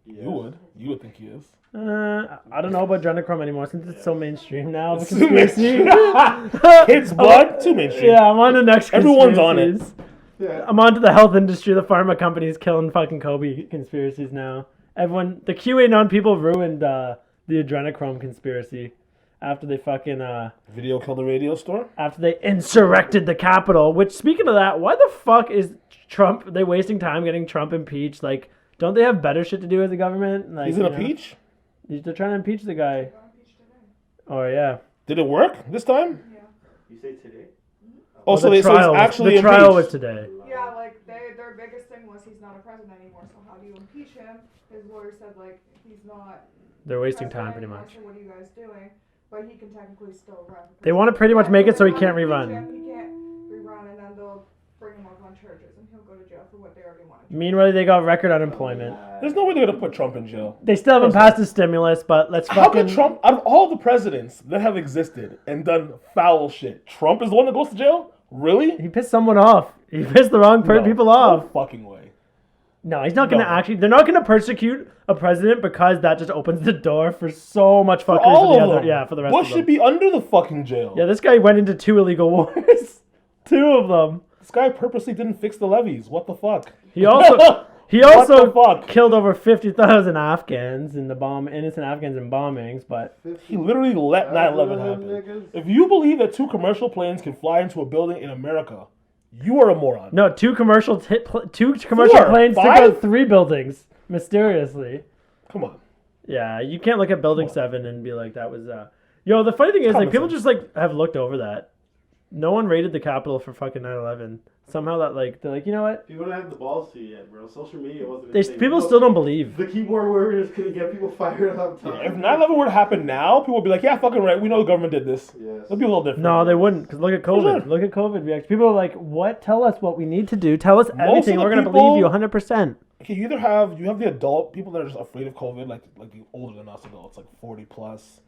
You would think he is. I don't know about adrenochrome anymore since it's so mainstream now. The It's too conspiracy. Kids' blood, too mainstream. Yeah, I'm on the next. Everyone's on it. conspiracies. Yeah. I'm on to the health industry. The pharma companies killing fucking Kobe conspiracies now. Everyone, the QAnon people ruined the adrenochrome conspiracy after they fucking Video killed the radio store. after they insurrected the Capitol. Which, speaking of that, why the fuck is Trump? They wasting time getting Trump impeached? Like, don't they have better shit to do as a government? Like, He's in a peach. They're trying to impeach the guy. Got impeached today. Oh yeah. Did it work this time? Yeah. You say today? Oh, so the they so trial it's actually the trial was impeached. today. Yeah, like their biggest thing was he's not a president anymore. So how do you impeach him? His lawyer said like he's not. They're wasting president time pretty anymore, much. So what are you guys doing? But he can technically still run. They want to pretty much make it so he They can't wanna rerun. impeach him, He can't rerun, and then they'll bring him up on charges, and he'll go to jail for what they already wanted. Meanwhile, they got record unemployment. There's no way they're gonna put Trump in jail. They still haven't passed the stimulus, but let's How fucking. could Trump, out of all the presidents that have existed and done foul shit, Trump is the one that goes to jail? Really? He pissed someone off. He pissed the wrong No, people off. No fucking way. No, he's not gonna No. actually. They're not gonna persecute a president because that just opens the door for so much For fuckery all for the of other. them. Yeah, for the rest Bush of them. should be under the fucking jail. Yeah, this guy went into 2 illegal wars. 2 of them. This guy purposely didn't fix the levees. What the fuck? He also he What the also fuck? killed over 50,000 Afghans in innocent Afghans in bombings. But He literally let 9/11 happen. Niggas. If you believe that 2 commercial planes can fly into a building in America, you are a moron. no, 2 commercial planes took 5? out 3 buildings mysteriously. Come on. Yeah, you can't look at Building 7 and be like that was. Yo, the funny thing is, like, Common people sense. just like have looked over that. No one raided the Capitol for fucking 9/11. Somehow that like they're like, you know what? People don't have the balls to yet, bro. Social media wasn't. a They thing. people still don't believe. The keyboard warriors couldn't get people fired up. If 9/11 were to happen now, people would be like, yeah, fucking right. We know the government did this. Yes. It'll be a little different. No, they wouldn't. Because look at COVID. sure. Look at COVID reaction. People are like, what? Tell us what we need to do. Tell us Most everything. of the We're gonna people- believe you 100%. Okay, you have the adult people that are just afraid of COVID, like the older than us adults, like 40 plus.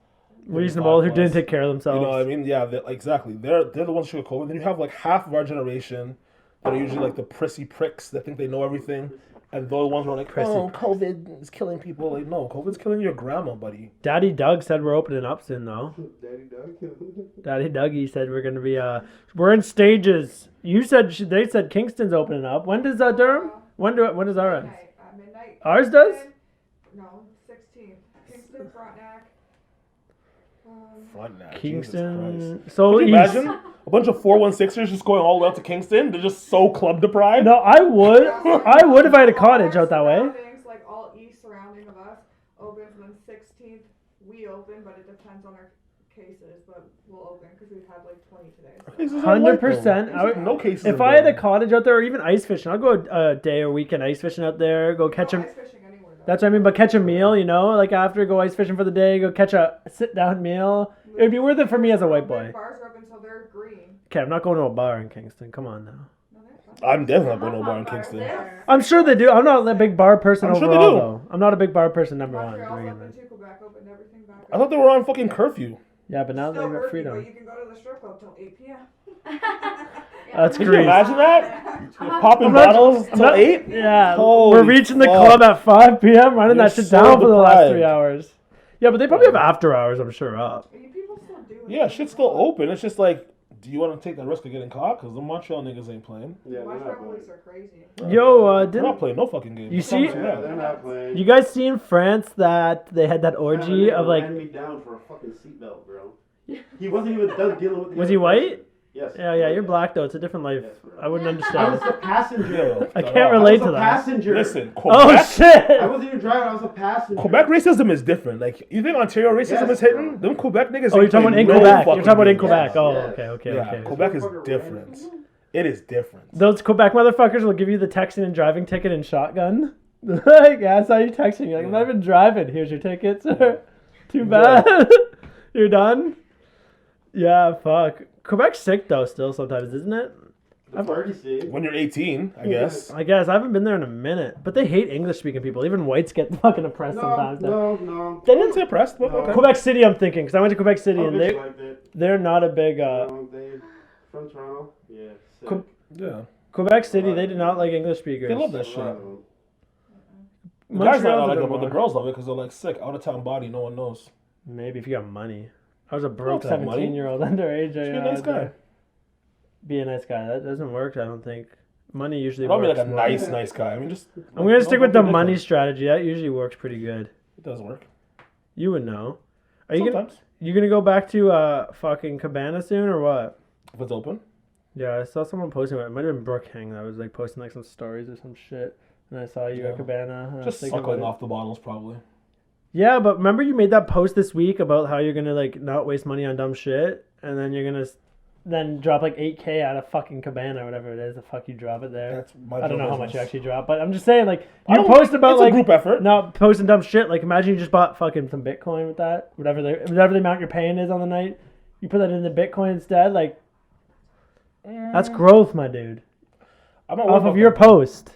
Reasonable. Who 35 didn't plus. take care of themselves. You know what I mean? Yeah, exactly. They're the ones who get COVID. Then you have like half of our generation that are usually like the prissy pricks that think they know everything, and they're the ones who are like, Prissy oh, COVID is killing people. Like, no, COVID's killing your grandma, buddy. Daddy Doug said we're opening up soon, though. Daddy Doug. Daddy Dougie said we're gonna be we're in stages. You said they said Kingston's opening up. When does Durham? When does our end? Midnight. Midnight. Ours does? No, 16th. Kingston, Frontenac. Frontenac, Jesus Christ. Kingston. So Can you east. imagine a bunch of 416ers just going all the way up to Kingston? They're just so club deprived. No, I would. I would if I had a cottage out that way. Surroundings, like all east surrounding of us, opens, and then 16th we open, but it depends on our cases. But we'll open because we've had like 20 today. So. Cases are light, though. 100%. I would- No cases. If in I had a Durham. cottage out there, or even ice fishing, I'll go a day or weekend ice fishing out there. Go catch No a. ice fishing anywhere, though. That's what I mean. But catch a meal, you know, like after go ice fishing for the day, go catch a sit down meal. It would be worth it for me as a white boy. Bars are open, so they're green. Okay, I'm not going to a bar in Kingston. Come on now. No, they're fine. I'm definitely not going to a bar in Kingston. I'm sure they do. I'm not a big bar person I'm sure they overall, do. though. I'm not a big bar person. Number one. to Montreal's begin open with. too. Quebec opened everything back. I thought they were on fucking curfew. Yeah, but now they Still got curfew, freedom. But you can go to the strip club till 8 p.m. That's Could you great. imagine that? Popping I'm not- bottles I'm till not- 8? Yeah, Holy we're reaching the fuck. club at 5 p.m. running You're that shit so down for the last deprived. 3 hours. Yeah, but they probably have after hours, I'm sure, up. You people still do it. Yeah, shit's still open. It's just like, do you want to take the risk of getting caught? Because the Montreal niggas ain't playing. Yeah, they're Montreal not playing. police are crazy. Yo, They're not playing no fucking game. You see- Yeah, they're not playing. you guys see in France that they had that orgy of like, ran me down for a fucking seatbelt, bro. He wasn't even done dealing with. the was he other white? person. Yes. Yeah, you're black though. It's a different life. I wouldn't I understand. was a passenger. I can't relate I was to a that. passenger. Listen, Oh Quebec, shit! I wasn't even driving. I was a passenger. Quebec racism is different. Like, you think Ontario racism Yes, is hitting? bro. Them Quebec niggas Oh, you're ain't talking about in playing no Quebec. You're fucking talking about in games. Quebec. Yes, Oh, yes. okay. Yeah, Quebec is different. It is different. Those Quebec motherfuckers will give you the texting and driving ticket and shotgun. Like, yeah, I saw you texting. You're like, I'm not even driving. Here's your ticket, sir. Too bad. You're done? Yeah, fuck. Quebec's sick, though, still sometimes, isn't it? The party scene. When you're 18, I guess. I guess. I haven't been there in a minute. But they hate English-speaking people. Even whites get fucking oppressed No, sometimes. no. They I wouldn't didn't... say oppressed, but No. okay. Quebec City, I'm thinking, because I went to Quebec City, Oh, and bitch liked it. they're not a big... They from Toronto. Yeah. Sick. Que- Yeah. Quebec City, they do not like English speakers. They love that A lot shit. of them. The guys might Montreal's not a like bit it, but the more. girls love it because they're like sick, out of town body, no one knows. Maybe if you got money. I was a broke don't have money. Just17-year-old underage. be a nice guy. Be a nice guy. That doesn't work, I don't think. money usually Probably works. like a more. nice guy. I mean, just. I'm gonna stick with the Bitcoin. money strategy. That usually works pretty good. It does work. You would know. Are you Sometimes. gonna go back to fucking Cabana soon or what? If it's open. Yeah, I saw someone posting it. It might have been Brooke Hang that was like posting like some stories or some shit. And I saw you Yeah. at Cabana. And I was Just thinking suckling about it. off the bottles, probably. Yeah, but remember you made that post this week about how you're gonna like not waste money on dumb shit, and then you're gonna then drop like 8K out of fucking Cabana or whatever it is. The fuck you drop it there. That's my I don't know how business. much you actually drop, but I'm just saying like I you don't- post about it's like a group effort. not posting dumb shit. Like imagine you just bought fucking some Bitcoin with that, whatever the amount you're paying is on the night. You put that into Bitcoin instead. Like that's growth, my dude. I'm not worried Off of about your that. post.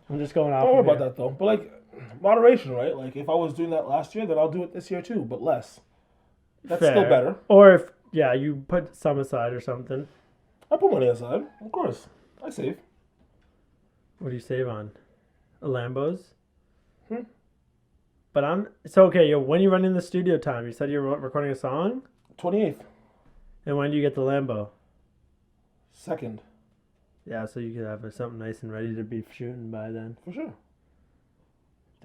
I'm just going off. Don't worry of about here. that though. But like moderation, right? Like if I was doing that last year, then I'll do it this year too, but less. That's still Fair. better. Or if you put some aside or something. I put money aside, of course. I save. What do you save on? A Lambos? Hmm. But okay, when you run in the studio time, you said you're recording a song? 28th, And when do you get the Lambo? 2nd, Yeah, so you could have something nice and ready to be shooting by then. for sure.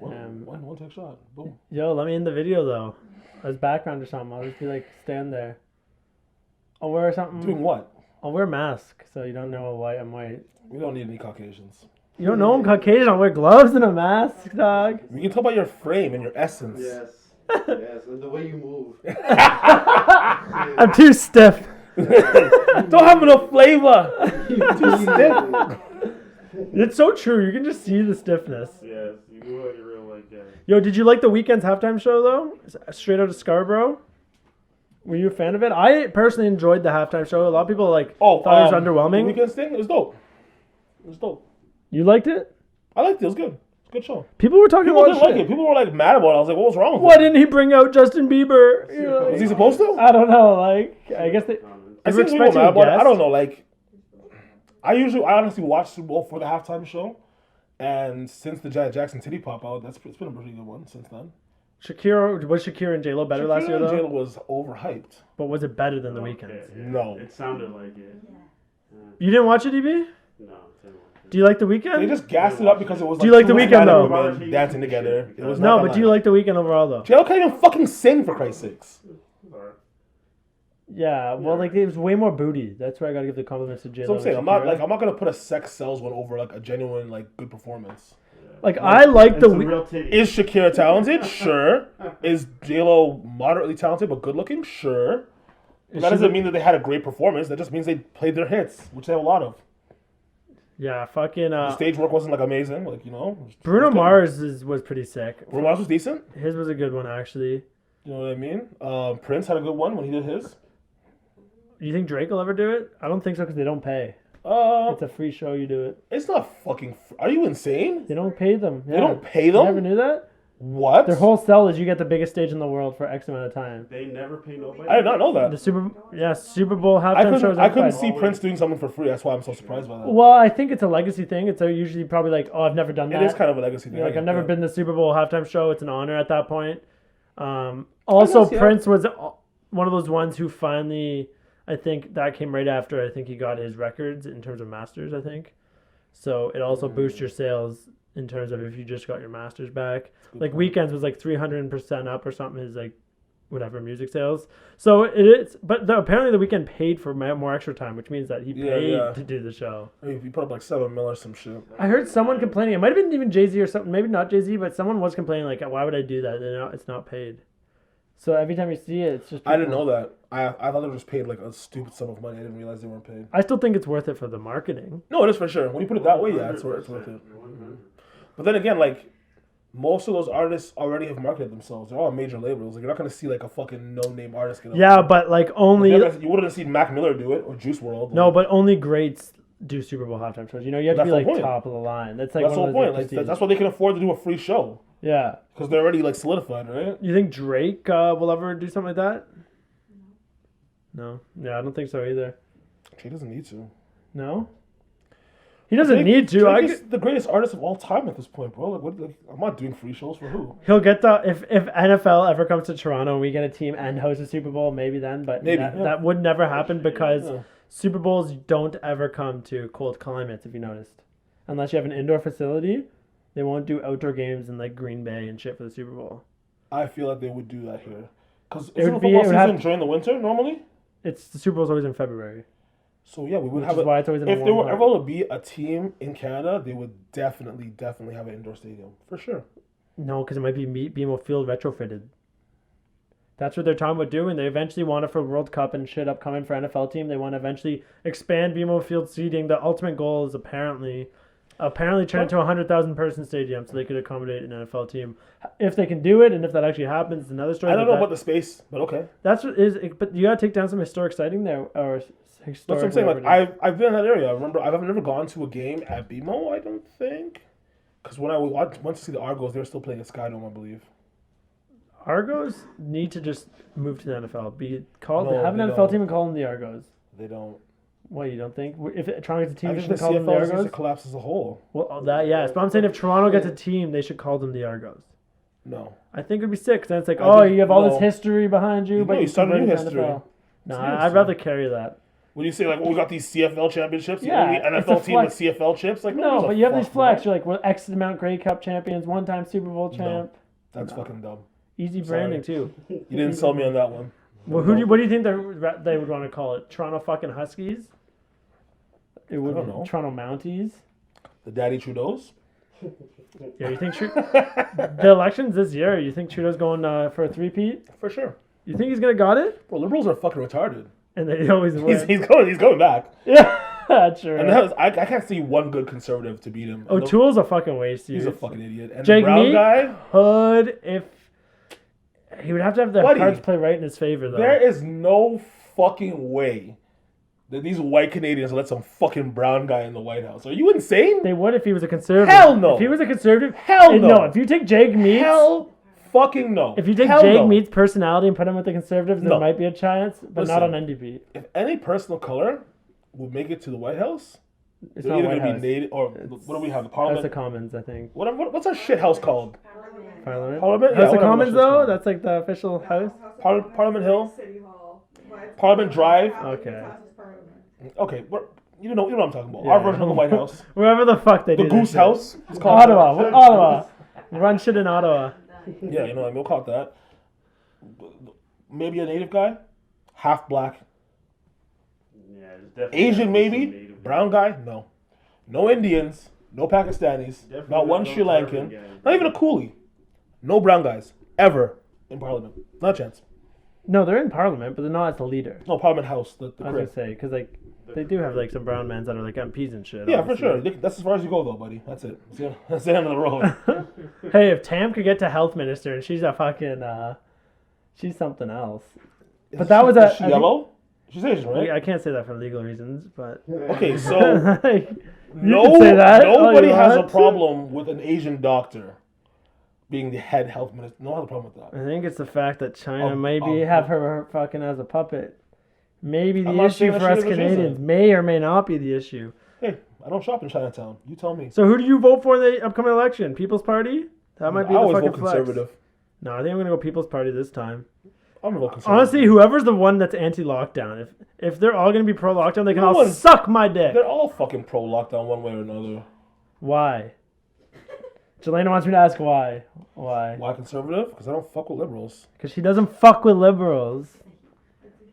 Damn. One take shot. Boom. Yo, let me in the video though. As background or something. I'll just be like, stand there. I'll wear something. Doing what? I'll wear a mask so you don't know I'm white. We don't need any Caucasians. You don't know I'm Caucasian. I'll wear gloves and a mask, dog. We can talk about your frame and your essence. Yes. Yes, and the way you move. I'm too stiff. Don't have enough flavor. Too stiff. It's so true. You can just see the stiffness. Yes, you do like a real like guy. Yo, did you like the Weeknd's halftime show though? Straight out of Scarborough. Were you a fan of it? I personally enjoyed the halftime show. A lot of people thought it was underwhelming. The Weeknd's thing, it was dope. It was dope. You liked it? I liked it. It was good. It's a good show. People were talking People about didn't like it. People were like mad about it. I was like, what was wrong with Why it? didn't he bring out Justin Bieber? You know, Was he supposed to? I don't know. I guess they. I They were see people expecting mad a about it. I guest. don't know. I honestly watch Super Bowl for the halftime show, and since the Janet Jackson titty pop out, it's been a pretty good one since then. Was Shakira and J-Lo better last year Shakira and though? J-Lo was overhyped. But was it better than the Okay, Weeknd's? yeah. No. It sounded like it. You didn't watch it, DB? No, it didn't work. Do you like the Weeknd? They just gassed it up because it was. Do you like The two Weeknd, men though? women dancing together. It was No, not but that do you nice. like the Weeknd overall though? J-Lo can't even fucking sing for Christ's sakes. Alright. Yeah, well, it was way more booty. That's why I gotta give the compliments to J-Lo. So I'm saying and I'm Shakira. not gonna put a sex sells one over like a genuine good performance. I like And the some real titties. Is Shakira talented? Sure. Is J-Lo moderately talented but good looking? Sure. But that doesn't mean that they had a great performance. That just means they played their hits, which they have a lot of. Yeah, fucking The stage work wasn't amazing, Bruno good. Mars was pretty sick. Bruno Mars was decent. His was a good one actually. You know what I mean? Prince had a good one when he did his. Do you think Drake will ever do it? I don't think so because they don't pay. It's a free show. You do it. It's not fucking. Are you insane? They don't pay them. Yeah. They don't pay You them. never knew that? What? Their whole sell is you get the biggest stage in the world for X amount of time. They never pay nobody. I did not know that. The Super Bowl halftime shows. I couldn't outside. see Prince doing something for free. That's why I'm so surprised by that. Well, I think it's a legacy thing. It's usually probably like, oh, I've never done that. It is kind of a legacy thing. You're like, I've never Yeah. been to the Super Bowl halftime show. It's an honor at that point. Also, guess, yeah. Prince was one of those ones who finally, I think that came right after, I think he got his records in terms of masters, I think. So it also boosts your sales in terms of if you just got your masters back. Like Weekends was 300% up or something, his whatever music sales. So it is, but apparently the Weeknd paid for more extra time, which means that he paid to do the show. I mean, you put up 7 mil or some shit. I heard someone complaining. It might have been even Jay-Z or something. Maybe not Jay-Z, but someone was complaining why would I do that? It's not paid. So every time you see it, it's just. I didn't know that. I thought they were just paid a stupid sum of money. I didn't realize they weren't paid. I still think it's worth it for the marketing. No, it is for sure. When you put it that way, yeah, it's worth it. But then again, most of those artists already have marketed themselves. They're all on major labels. You're not gonna see a fucking no-name artist get up. Yeah, but only. You wouldn't have seen Mac Miller do it or Juice WRLD. No, but only greats do Super Bowl halftime shows. You have to That's be the point. top of the line. That's that's the one whole of point. those That's why they can afford to do a free show Yeah. because they're already solidified, right? You think Drake will ever do something like that? No. Yeah, I don't think so either. Drake doesn't need to. No. He doesn't Drake- need to. Drake is the greatest artist of all time at this point, bro. I'm not doing free shows for who? He'll get if NFL ever comes to Toronto and we get a team and host a Super Bowl, maybe then. But Maybe, that yeah. would never happen because Yeah. Super Bowls don't ever come to cold climates. If you noticed, unless you have an indoor facility, they won't do outdoor games in like Green Bay and shit for the Super Bowl. I feel like they would do that here. Because It isn't would the be- football it would have season to- during the winter normally? It's the Super Bowl's always in February, So yeah, we would which have is it. why it's always in a If there warm were part. ever to be a team in Canada, they would definitely have an indoor stadium for sure. No, because it might be BMO Field retrofitted. That's what they're talking about doing. They eventually want it for World Cup and shit upcoming for NFL team. They want to eventually expand BMO Field seating. The ultimate goal is apparently turn it to a 100,000 person stadium so they could accommodate an NFL team. If they can do it, and if that actually happens, it's another story. I don't but know that- about the space, but okay. That's what is. But you gotta take down some historic sighting there, or historic. That's what I'm saying. Like whatever it is. I've been in that area. I remember I've never gone to a game at BMO. I don't think, because when I went to see the Argos, they were still playing at Skydome, I believe. Argos need to just move to the NFL. Be called No, have an they NFL don't. team and call them the Argos. They don't. What, you don't think? If Toronto gets a team, I you think should the call them the CFL needs to Argos? collapse as a whole. Well, that, yes. But I'm saying if Toronto gets a team, they should call them the Argos. No. I think it would be sick. Then it's like, I oh, think- you have all no. this history behind you, No, but you you started new converted to history. NFL. No, It's new I'd history. rather carry that. When you say like, we got these CFL championships, Yeah, the only it's NFL a team with flex. CFL chips, like No, gives a but you have these fuck, flex. bro. You're like, well, X amount Grey Cup champions, one-time Super Bowl champ. That's fucking dumb. Easy Sorry. branding, too. You didn't sell me on that one. Well, what do you think they would want to call it? Toronto fucking Huskies? It would don't know. Toronto Mounties? The Daddy Trudeaus. Yeah, you think the elections this year? You think Trudeau's going for a three-peat? For sure. You think he's gonna got it? Bro, liberals are fucking retarded. And they always win. He's going back. Yeah, true. And that was, I can't see one good conservative to beat him. And O'Toole's a fucking waste. he's Dude. a fucking idiot. And Jake the brown Meek? guy, Hood, if he would have to have the Buddy, cards play right in his favor, though. there is no fucking way that these white Canadians let some fucking brown guy in the White House. Are you insane? They would if he was a conservative. Hell no. If he was a conservative, Hell and no. If you take Jake Meeks, Hell fucking no. if you take Hell Jake no. Meeks' personality and put him with the conservatives, there No. might be a chance, but not on Listen. NDP. If any person of color would make it to the White House, It's they're not either White going to House. be native or what do we have? The House Parliament. of Commons, I think. What's our shit house called? Parliament. Parliament? Yeah, House of whatever Commons, that shit's though. called. That's like the official house. Parliament Hill? City Hall. But Parliament Drive? Okay. Parliament. Okay, you know what I'm talking about. Yeah. Our version of the White House. Wherever the fuck they The do. that Goose shit. House. It's called Ottawa. Run shit in Ottawa. Yeah, you know what I mean. We'll call it that. Maybe a native guy, half black, Yeah, there's definitely Asian some maybe, native brown guy. No Indians, no Pakistanis, Definitely not one no Sri German Lankan, guy. not even a coolie. No brown guys ever in Parliament. Not a chance. No, they're in Parliament, but they're not as the leader. No Parliament House. The I was gonna crib. say, because like they do have like some brown men that are like MPs and shit. Yeah, for obviously. sure. That's as far as you go, though, buddy. That's it. That's the end of the road. Hey, if Tam could get to health minister and she's a fucking, she's something else. But that was Is she I think- yellow? She's Asian, right? I can't say that for legal reasons, but Okay, so like, no, can say that all nobody you has a want. problem with an Asian doctor being the head health minister. No one has a problem with that. I think it's the fact that China Oh, maybe oh, have her fucking as a puppet. Maybe the I'm not issue saying that for she us is what she Canadians isn't. may or may not be the issue. Hey, I don't shop in Chinatown. You tell me. So who do you vote for in the upcoming election? People's Party? That might be I the always fucking vote flex. conservative. No, I think I'm gonna go People's Party this time. I'm gonna vote conservative. Honestly, whoever's the one that's anti-lockdown, if they're all gonna be pro-lockdown, they can No all one- suck my dick. They're all fucking pro lockdown one way or another. Why? Jelena wants me to ask why. Why? Why conservative? Because I don't fuck with liberals. Because she doesn't fuck with liberals.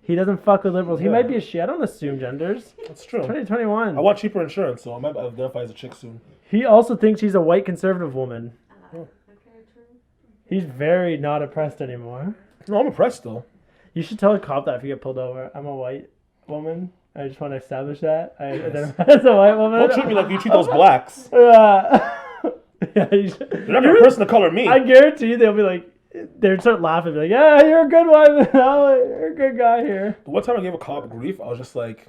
He doesn't fuck with liberals. He Yeah. might be a shit. I don't assume genders. That's true. 2021. I want cheaper insurance, so I might identify as a chick soon. He also thinks she's a white conservative woman. Okay, true. He's very not oppressed anymore. No, I'm impressed though. You should tell a cop that if you get pulled over. I'm a white woman. I just want to establish that. I identify as a white woman. Don't treat me like you treat those blacks. Yeah, you should. You're not a person of color me. I guarantee you they'll be like, they'd start laughing, be like, yeah, you're a good one. No, you're a good guy here. The one time I gave a cop grief, I was just like,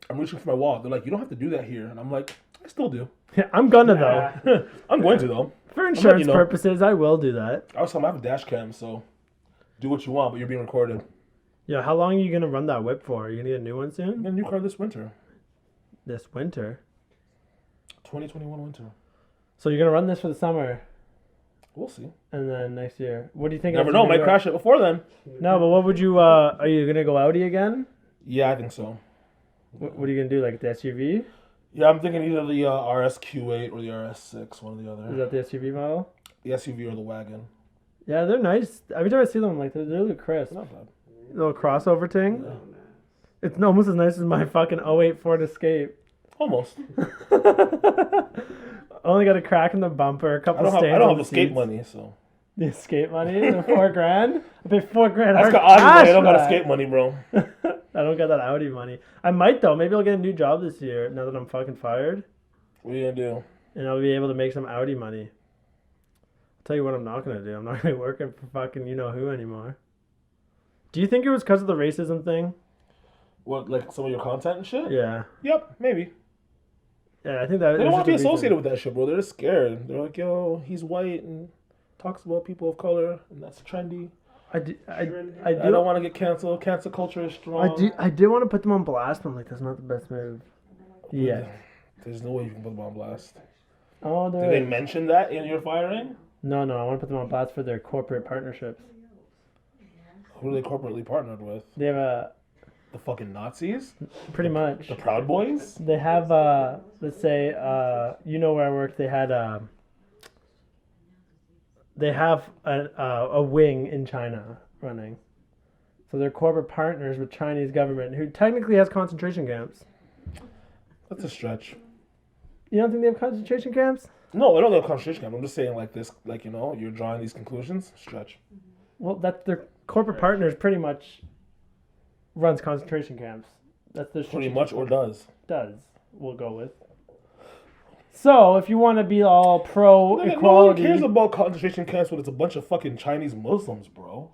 I'm reaching for my wallet. They're like, you don't have to do that here. And I'm like, I still do. Yeah, I'm gonna though. I'm going to though. For insurance know. purposes, I will do that. I was telling them I have a dash cam, so do what you want, but you're being recorded. Yeah, how long are you gonna run that whip for? Are you gonna get a new one I'm soon? getting a new car this winter. This winter. 2021 winter. So you're gonna run this for the summer, We'll see. and then next year. What do you think? Never after know. New Might York? crash it before then. No, but what would you? Are you gonna go Audi again? Yeah, I think so. What are you gonna do? Like the SUV? Yeah, I'm thinking either the RSQ8 or the RS6, one or the Is other. that the SUV model? The SUV or the wagon. Yeah, they're nice. Every time I see them, like they're really crisp. Not bad. Little crossover thing. It's almost as nice as my fucking '08 Ford Escape. Almost. Only got a crack in the bumper, a couple stains. I don't on have the escape seats. money, so. The escape money, the $4,000. I paid $4,000. That's hard got Audi money. I cash don't for got that. escape money, bro. I don't got that Audi money. I might though. Maybe I'll get a new job this year now that I'm fucking fired, What are you gonna do? and I'll be able to make some Audi money. I'll tell you what I'm not gonna do. I'm not gonna be working for fucking you know who anymore. Do you think it was because of the racism thing? What, like some of your content and shit? Yeah. Yep, maybe. Yeah, I think that. They don't want to be associated with that shit, bro. They're just scared. They're like, yo, he's white and talks about people of color, and that's trendy. I do. I don't want to get canceled. Cancel culture is strong. I do want to put them on blast, but I'm like, that's not the best move. Yeah. There's no way you can put them on blast. Oh, Did they mention that in your firing? No. I want to put them on blast for their corporate partnerships. Who are they corporately partnered with? They have The fucking Nazis? pretty much. The Proud Boys? They have let's say you know where I work. They had they have a wing in China running. So they're corporate partners with Chinese government who technically has concentration camps. That's a stretch. You don't think they have concentration camps? No, I don't know concentration camp. I'm just saying like this, like, you know, you're drawing these conclusions. Stretch. Well, that's their corporate partners pretty much runs concentration camps. That's their Pretty strategic much, or does. does. We'll go with. So if you want to be all pro No one equality, cares about concentration camps when it's a bunch of fucking Chinese Muslims, bro.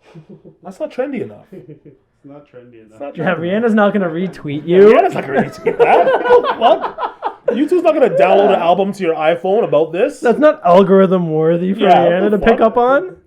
That's not trendy enough. It's not trendy enough. It's not yeah, trendy. Rihanna's not gonna retweet you. Rihanna's not gonna retweet that. What the fuck? YouTube's not gonna download an album to your iPhone about this. That's not algorithm worthy for Yeah, what Rihanna the to pick fuck? up on.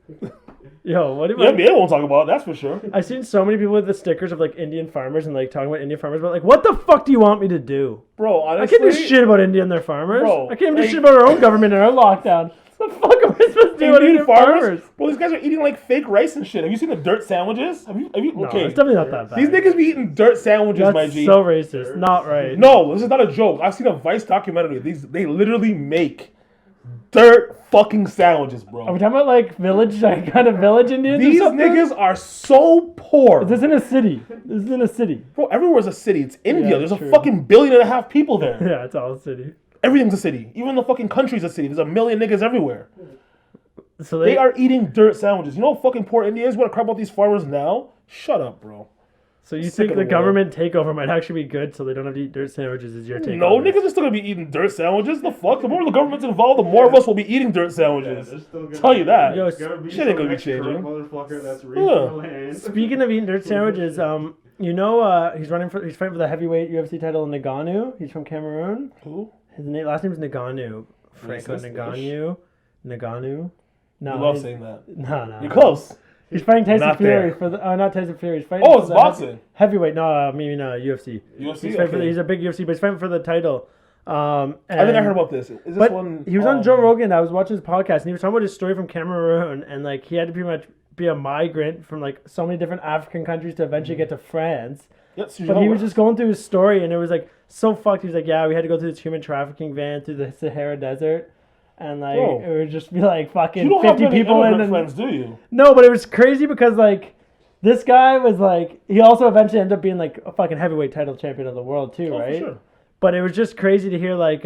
Yo, what do The NBA won't talk about it, that's for sure. I've seen so many people with the stickers of like Indian farmers and like talking about Indian farmers, but like, what the fuck do you want me to do? Bro, I honestly, can't do shit about India and their farmers. Bro, I can't even do like- shit about our own government and our lockdown. What the fuck am I supposed to do about Indian Indian farmers, farmers? bro, these guys are eating like fake rice and shit. Have you seen the dirt sandwiches? Have you No, okay. it's definitely not that bad. These niggas be eating dirt sandwiches, That's my G. so racist. Not right. No, this is not a joke. I've seen a Vice documentary. They literally make dirt fucking sandwiches, Are bro. we talking about like village, like kind of village Indians? These or something? niggas are so poor. This is in a city. This is in a city. Bro, everywhere's a city. It's India. Yeah, There's true. a fucking 1.5 billion people there. Yeah, it's all a city. Everything's a city. Even the fucking country's a city. There's a million niggas everywhere. So They are eating dirt sandwiches. You know how fucking poor Indians want to crap about these farmers now? Shut up, bro. So you Sick think of the the government takeover might actually be good, so they don't have to eat dirt sandwiches? Is your take? No, on this? niggas are still gonna be eating dirt sandwiches. The fuck? The more the government's involved, the more of us will be eating dirt sandwiches. There's still gonna Tell you that. Yo, There's gonna be Shit ain't some gonna be extra changing. motherfucker that's Yeah. raising the land. Speaking of eating dirt sandwiches, you know, he's fighting for the heavyweight UFC title in Nagano. He's from Cameroon. Who? His last name is Nagano. Franco Racist-ish? Nagano. No, You love he's- saying that. No. You're close. He's fighting Tyson Not Fury there. for the not Tyson Fury. He's fighting. Oh, for it's the boxing. Heavyweight. No, I mean UFC. UFC. He's fighting for Okay. he's a big UFC, but he's fighting for the title. I think I heard about this. Is this But one? he was on Joe Rogan. I was watching his podcast, and he was talking about his story from Cameroon, and like he had to pretty much be a migrant from like so many different African countries to eventually get to France. Yes, But he was just going through his story, and it was like so fucked. He was like, "Yeah, we had to go through this human trafficking van through the Sahara Desert." And like Bro. it would just be like fucking You don't have 50 many people in, immigrant and friends, do you? no, but it was crazy because like this guy was like he also eventually ended up being like a fucking heavyweight title champion of the world too, Oh, right? for sure. But it was just crazy to hear like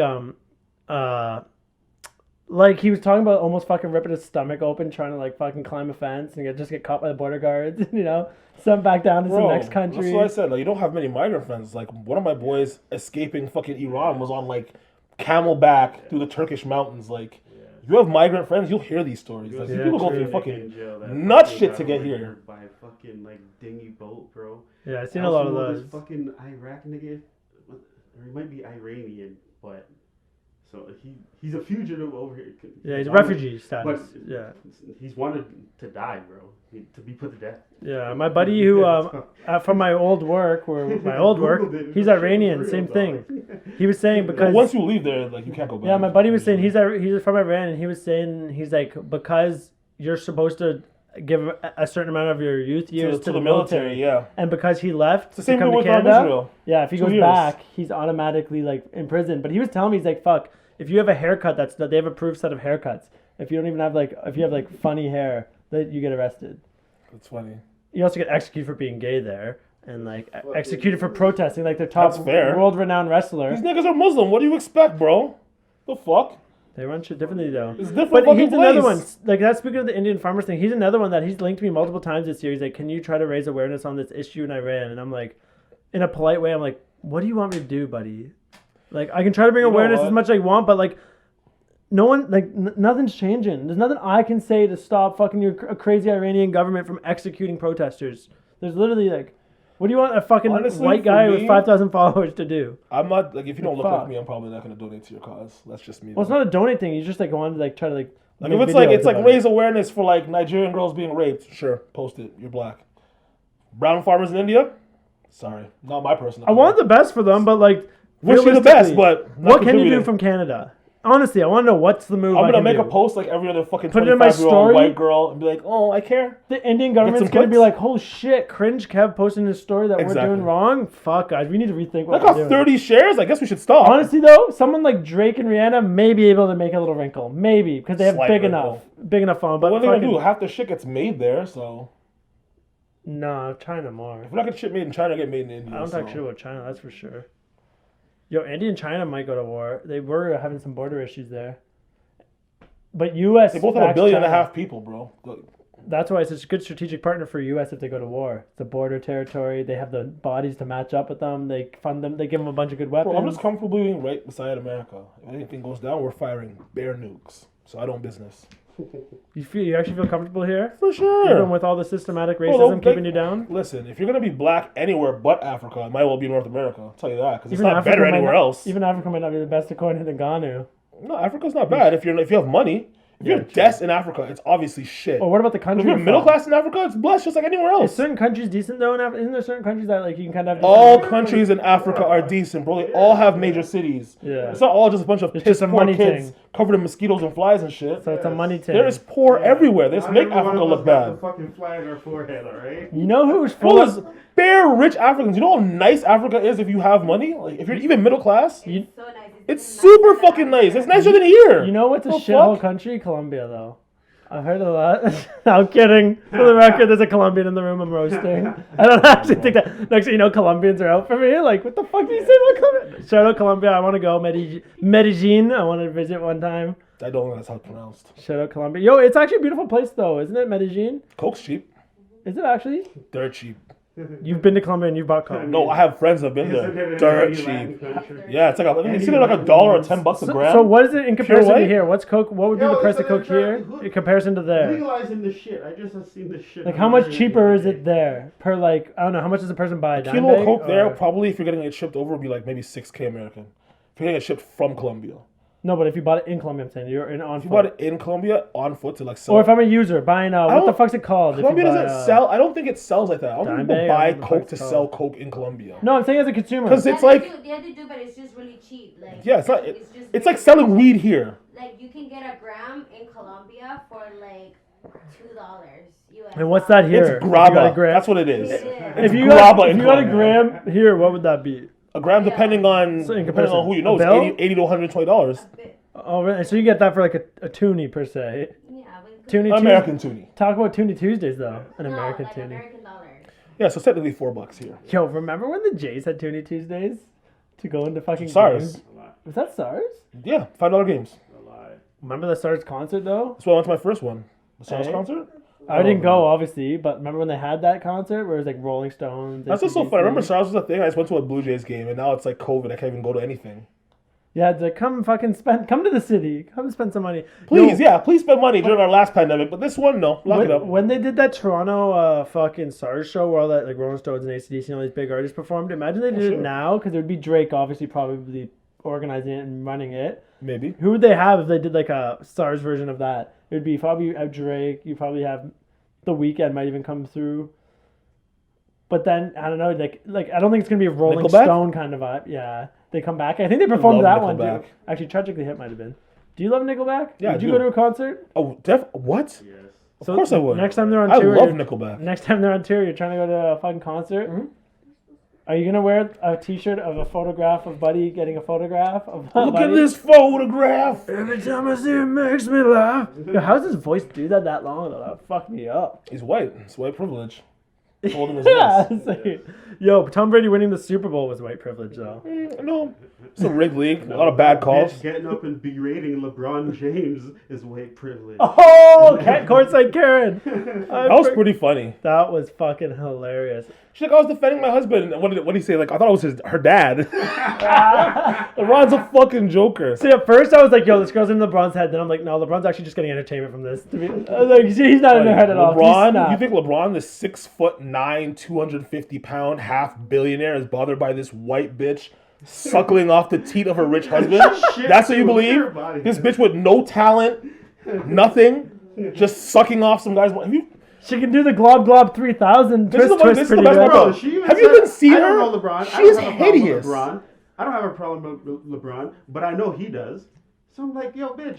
he was talking about almost fucking ripping his stomach open trying to like fucking climb a fence and just get caught by the border guards, you know, sent back down to Bro, the next country. that's what I said. Like, you don't have many migrant friends. Like, one of my boys escaping fucking Iran was on like camelback through the Turkish mountains. Like, you have migrant friends, you'll hear these stories. Like, these Yeah, people go true. through fucking nut shit to get here. By a fucking like dingy boat, bro. Yeah, I've seen a lot of Also, those. This fucking Iraq nigga, or he might be Iranian, but so he's a fugitive over here. Yeah, he's a wanted- refugee status. But Yeah, he's wanted to die, bro. To be put to death. yeah. My buddy who from my old work, he's Iranian. Same thing. He was saying But because once you leave there, like, you can't go back. yeah, my buddy was saying he's from Iran, and he was saying he's like because you're supposed to give a certain amount of your youth years to the military. Yeah. And because he left It's the same to come thing to with Canada, Israel. yeah, if he 2 goes years. back, he's automatically like in prison. But he was telling me, he's like, fuck, if you have a haircut that they have a approved set of haircuts. If you don't even have if you have like funny hair, that you get arrested. That's funny. You also get executed for being gay there, and like executed for protesting, like their top That's fair. world-renowned wrestler. These niggas are Muslim. What do you expect, bro? The fuck? They run shit differently though. It's a different But fucking he's another one. place. Like that's speaking of the Indian farmers thing. He's another one that he's linked me multiple times this year. He's like, "Can you try to raise awareness on this issue in Iran?" And I'm like, in a polite way, I'm like, "What do you want me to do, buddy? Like, I can try to bring You know awareness what? as much as I want, but like, no one, like, nothing's changing. There's nothing I can say to stop fucking your crazy Iranian government from executing protesters. There's literally like, what do you want a fucking Honestly, white for guy me- with 5,000 followers to do? I'm not like if you don't look Fuck. like me, I'm probably not gonna donate to your cause. That's just me. Well, it's though. not a donate thing. You just like want to like try to like. Like make if it's like videos it's like about it. raise awareness for like Nigerian girls being raped, sure, post it. You're black. Brown farmers in India, sorry, not my person. I want the best for them, but like, wish you the best, realistically, but not what can you do contributing. from Canada? Honestly, I want to know what's the move. I'm I gonna can make do. a post like every other fucking Put it in my 25-year-old story. white girl and be like, oh, I care. The Indian government's some gonna be clicks. like, "Oh shit, CringeKev posting his story that Exactly. we're doing wrong." Fuck, guys, we need to rethink what That we're got doing. 30 shares. I guess we should stop. Honestly, though, someone like Drake and Rihanna may be able to make a little wrinkle, maybe because they have Slight big wrinkle. enough phone. but But what are they gonna fucking- do? Half the shit gets made there, so No, China more. if we're not getting shit made in China, get made in India. I don't so. talk shit about China, that's for sure. Yo, India and China might go to war. They were having some border issues there. But U.S. They both have a backs billion and a China. half people, bro. Look, That's why it's such a good strategic partner for U.S. if they go to war. It's a border territory. They have the bodies to match up with them. They fund them. They give them a bunch of good weapons. bro, I'm just comfortable being right beside America. If anything goes down, we're firing bare nukes. So I don't business. You actually feel comfortable here, For sure. even with all the systematic racism Well, like- keeping you down. Listen, if you're gonna be black anywhere but Africa, it might well be North America. I'll tell you that because it's Even not Africa better might anywhere not- else. Even Africa might not be the best according to Nagano. No, Africa's not bad if you have money. If you're true. des in Africa, it's obviously shit. Or what about the If country? you're you're middle from? class in Africa, it's blessed just like anywhere Is else. certain countries decent though? Isn't there certain countries that like you can kind of have? All countries in Africa are decent, bro. They all have major cities. Yeah. It's not all just a bunch of It's piss just a poor money kids thing. covered in mosquitoes and flies and shit. So it's a money thing. There is poor everywhere. They just Not make every one Africa of look us got bad. The fucking flag on our forehead, all right? You know who's Bro, full there's of? bare rich Africans. You know how nice Africa is if you have money? Like if you're even middle class, You, So nice. it's even super nicer than fucking nice. It's Ireland. nicer than here. you know what's a The shithole fuck? country? Colombia though. I've heard a lot. I'm kidding. For the record, there's a Colombian in the room I'm roasting. I don't actually think that. Next thing you know, Colombians are out for me. Like, what the fuck do you say about Colombia? Shout out Colombia. I want to go. Medellin. I want to visit one time. I don't know that's how it's pronounced. Shout out Colombia. Yo, it's actually a beautiful place though, isn't it? Medellin. Coke's cheap. Is it actually? Dirt cheap. You've been to Colombia and you've bought Coke. No, I have friends that've been Isn't there. it Dirt any Latin cheap. country? Yeah, it's like it's either like $1 or $10 a gram. So what is it in comparison to white? here? What's Coke? What would be Yo, the price of isn't it Coke here who- in comparison to there? Legalizing the shit. I just have seen this shit. Like on how much the cheaper is internet. it there per like I don't know how much does a person buy? A dime Kilo of bag, Coke there, or- probably if you're getting it shipped over, would be like maybe $6K American. If you're getting it shipped from Colombia. No, but if you bought it in Colombia, I'm saying you're in on If you foot. bought it in Colombia on foot to like sell. Or if I'm a user buying I what the don't- fuck's it called? If you Colombia buy, doesn't sell. I don't think it sells like that. I don't Dime think people bag, I buy don't know what Coke to it's sell called. Coke in Colombia. No, I'm saying as a consumer. Because Yeah, it's like they do, but it's just really cheap. Like yeah, it's not. just It's like selling weed here. Like you can get a gram in Colombia for like $2 US. And what's that here? It's If you got a grabba. gram- That's what it is. Yeah. If you grabba got, in if you got a Colombia. gram here, what would that be? A gram, depending on So in depending comparison, on who you a know, is bill? 80 to $120. A bit. Oh, really? So you get that for like a toonie per se. Yeah, but Toonie American toonie. Talk about Toonie Tuesdays though. An no, American like toonie. American dollars. Yeah, so technically $4 here. Yo, remember when the Jays had Toonie Tuesdays to go into fucking SARS. games? Was that SARS? Yeah, $5 games. A lie. Remember the SARS concert though? That's why I went to my first one. The SARS Hey. concert. I didn't go obviously, but remember when they had that concert where it was like Rolling Stones? That's just so AC/DC? fun. I remember SARS was a thing. I just went to a Blue Jays game, and now it's like COVID. I can't even go to anything. Yeah, it's like come to the city, come spend some money. Please, Yo, yeah, please spend money during our last pandemic. But this one, no, lock it up. When they did that Toronto fucking SARS show where all that like Rolling Stones and AC/DC and all these big artists performed, imagine they did sure. it now because it would be Drake obviously probably organizing it and running it. Maybe. Who would they have if they did like a SARS version of that? It would be probably have Drake. You probably have The Weeknd might even come through. But then I don't know, like I don't think it's gonna be a Rolling Nickelback? Stone kind of vibe. Yeah, they come back. I think they performed love that one Nickelback. too. Actually, Tragically Hip might have been. Do you love Nickelback? Yeah, I Did you do. go to a concert? Oh, what? Yes. Of course I would. Next time they're on I tour, love you're- Nickelback. next time they're on tour, you're trying to go to a fucking concert. Mhm. Are you gonna wear a T-shirt of a photograph of Buddy getting a photograph of Look Buddy? at this photograph. Every time I see it, makes me laugh. Yo, how does his voice do that long though? That fucked me up. He's white. It's white privilege. Holding his Yeah, voice. it's like, yo, Tom Brady winning the Super Bowl was white privilege though. No, it's a rigged league. A lot of bad calls. Bitch getting up and berating LeBron James is white privilege. Oh, courtside Karen. That was pretty funny. That was fucking hilarious. She's like, I was defending my husband. And what did he say? Like, I thought it was her dad. LeBron's a fucking joker. See, at first I was like, yo, this girl's in LeBron's head. Then I'm like, no, LeBron's actually just getting entertainment from this. I was like, he's not in her head at all. LeBron, you think LeBron, the 6'9", 250-pound half billionaire, is bothered by this white bitch suckling off the teat of her rich husband? Shit, That's what you dude, believe? everybody. This bitch with no talent, nothing, just sucking off some guy's. Have you? She can do the Glob Glob 3000 This is twist the- twist this is the pretty best good. part. Bro, she even Have you said, even seen I don't her? know LeBron. She I don't is have a problem with hideous. LeBron. I don't have a problem with LeBron, but I know he does. So I'm like, yo, bitch,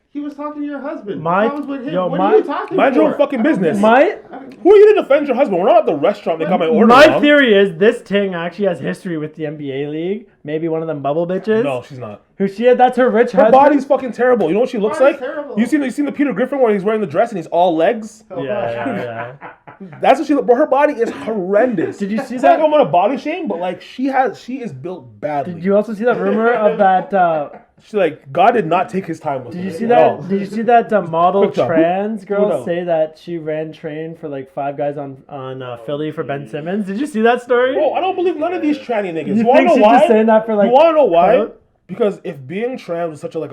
he was talking to your husband. My- I was with him. yo, what my- are you talking Mind your for? own fucking business. My Who are you to defend your husband? We're not at the restaurant. They got my order. my Mom. theory is this Ting actually has history with the NBA league. Maybe one of them bubble bitches. No, she's not. Who she had? That's her rich Her husband. body's fucking terrible. You know what she looks Body's like? terrible. You seen the Peter Griffin where he's wearing the dress and he's all legs? Yeah. That's what she. Bro, her body is horrendous. Did you see It's not that? like I'm gonna body shame, but like she is built badly. Did you also see that rumor of that? She's like, God did not take his time with Did her. you see No. that? Did you see that model Quick talk. trans Who girl knows? say that she ran train for like 5 guys on Philly for Ben Simmons? Did you see that story? Bro, I don't believe none of these tranny niggas. You You wanna think know she's why? just saying that for like? You wanna know why? clout? Because if being trans was such a like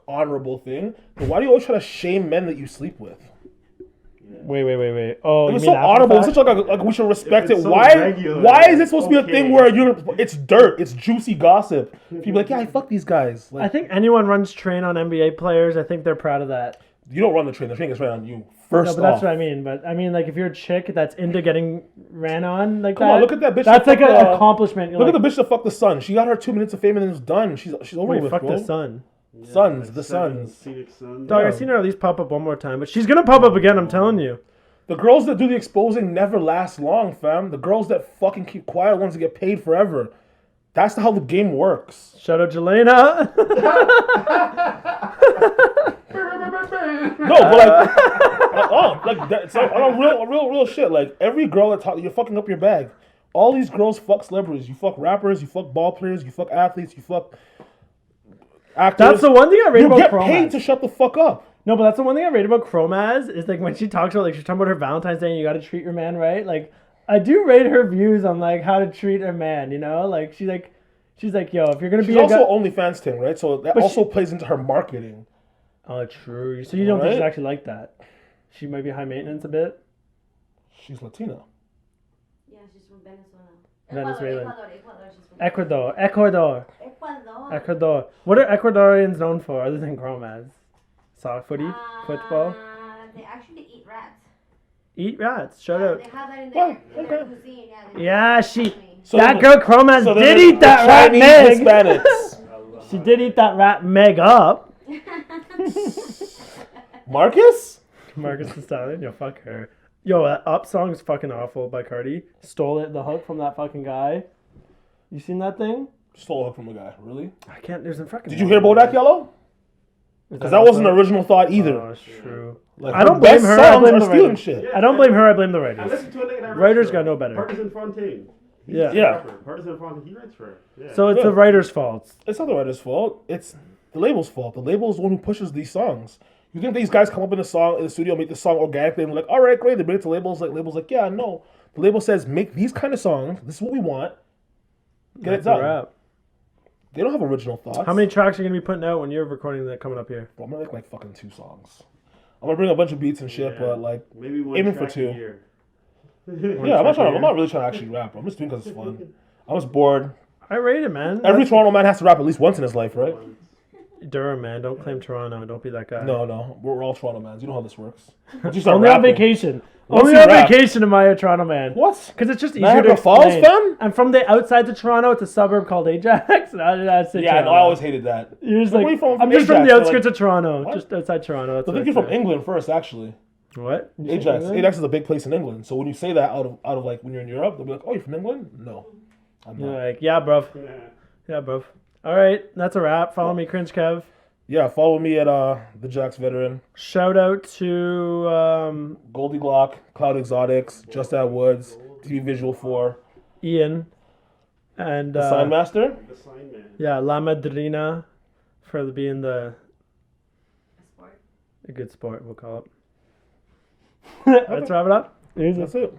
honorable thing, then why do you always try to shame men that you sleep with? Wait. Oh, It you was mean so after honorable. the It's fact? such like we should respect If it. it's so Why? regular, Why is it supposed to be a okay. thing where it's dirt, it's juicy gossip? People be like, yeah, I fuck these guys. I Like, think anyone runs train on NBA players. I think they're proud of that. you don't run the train. The train gets right on you No, first but that's off. what I mean. But I mean, like, if you're a chick that's into getting ran on like Come that, on, look at that bitch. That's that like an fucked the- accomplishment. You're Look like, at the bitch that fucked the sun. She got her 2 minutes of fame and then it's done. She's over wait, with, fuck bro. the sun. Suns, like the 7 Suns. Phoenix Suns. Dog, Yeah. I've seen her at least pop up one more time, but she's gonna pop up again. I'm telling you. The girls that do the exposing never last long, fam. The girls that fucking keep quiet are the ones that get paid forever. That's how the game works. Shout out Jelena. No, but like that's on a real shit. Like every girl that talk, you're fucking up your bag. All these girls fuck celebrities. You fuck rappers. You fuck ball players. You fuck athletes. You fuck actors. That's the one thing I rate You about get Chromaz. paid to shut the fuck up. No, but that's the one thing I rate about Chromaz is like when she talks about like she's talking about her Valentine's Day and you got to treat your man right. Like I do rate her views on like how to treat a man. You know, like she's like, yo, if you're gonna She's be a also guy. OnlyFans thing, right? So that But also plays into her marketing. Oh, true. So you don't think she's Right? actually like that? She might be high maintenance a bit. She's Latina. Yeah, she's from Venezuela. Venezuelan. Ecuador, she's from Ecuador. Ecuador. Ecuador. What are Ecuadorians known for other than Chromaz? Soccer, football. They actually eat rats. Eat rats. Shout out. They have that in Oh, their okay. cuisine. Yeah, they Yeah, do she. that for me. So that the- girl Chromaz So did the- eat that the rat Chinese Meg. Hispanics. She did eat that rat Meg up. Marcus? Marcus the Stallion. Yo, fuck her. Yo, that Up song is fucking awful by Cardi. Stole it, the hook from that fucking guy. You seen that thing? Stole it from a guy. Really? I can't. There's a fucking. Did you hear Bodak Yellow? Because that wasn't an original thought either. Oh, it's true. Like, I don't her blame best her, I songs blame are the stealing writers. shit. I don't blame her. I blame the I writers. listened to a nigga that Writers writes got for no her. better. Partisan Fontaine. He's Yeah. a Yeah. rapper. Partisan Fontaine, he writes for her. Yeah. So it's Yeah. the writer's fault. It's not the writer's fault. It's the label's fault. The label is the one who pushes these songs. You think these guys come up in the studio, make the song organically, and they're like, all right, great. They bring it to labels. Labels like, yeah, no. The label says, make these kind of songs. This is what we want. Get That's it a done. wrap. They don't have original thoughts. How many tracks are you gonna be putting out when you're recording that coming up here? Bro, I'm gonna make like fucking 2 songs. I'm gonna bring a bunch of beats and shit, but like, maybe one aiming for track a 2. year. yeah, I'm not really trying to actually rap. I'm just doing because it's fun. I was bored. I rate it, man. Every That's- Toronto man has to rap at least once in his life, right? Durham, man. Don't claim Toronto. Don't be that guy. No, we're all Toronto mans. You know how this works. Once you start Only on rapping- vacation. Once Only you on rap- vacation am I a Toronto man. What? Because it's just easier Niagara to Falls, explain. fam? I'm from the outside of Toronto. It's a suburb called Ajax. That's Yeah, no, I always hated that. You're just Like, like, where you from? I'm just from Ajax, the so, outskirts like- of Toronto. What? Just outside Toronto. That's I what think you're from say. England first, actually. What? You say Ajax. England? Ajax is a big place in England. So when you say that out of like when you're in Europe, they'll be like, "Oh, you're from England?" No, I'm You're not. like, yeah, bruv. Yeah. Yeah, bruv. All right, that's a wrap. Follow me, CringeKev. Yeah, follow me at the Jax Veteran, Shout out to Goldie Glock, Cloud Exotics, Just At Woods, TV Visual 4, Ian and the Sign Master. The sign man. yeah, La Madrina for being the Sport. a good sport. We'll call it. Let's wrap it up. Here's That's it.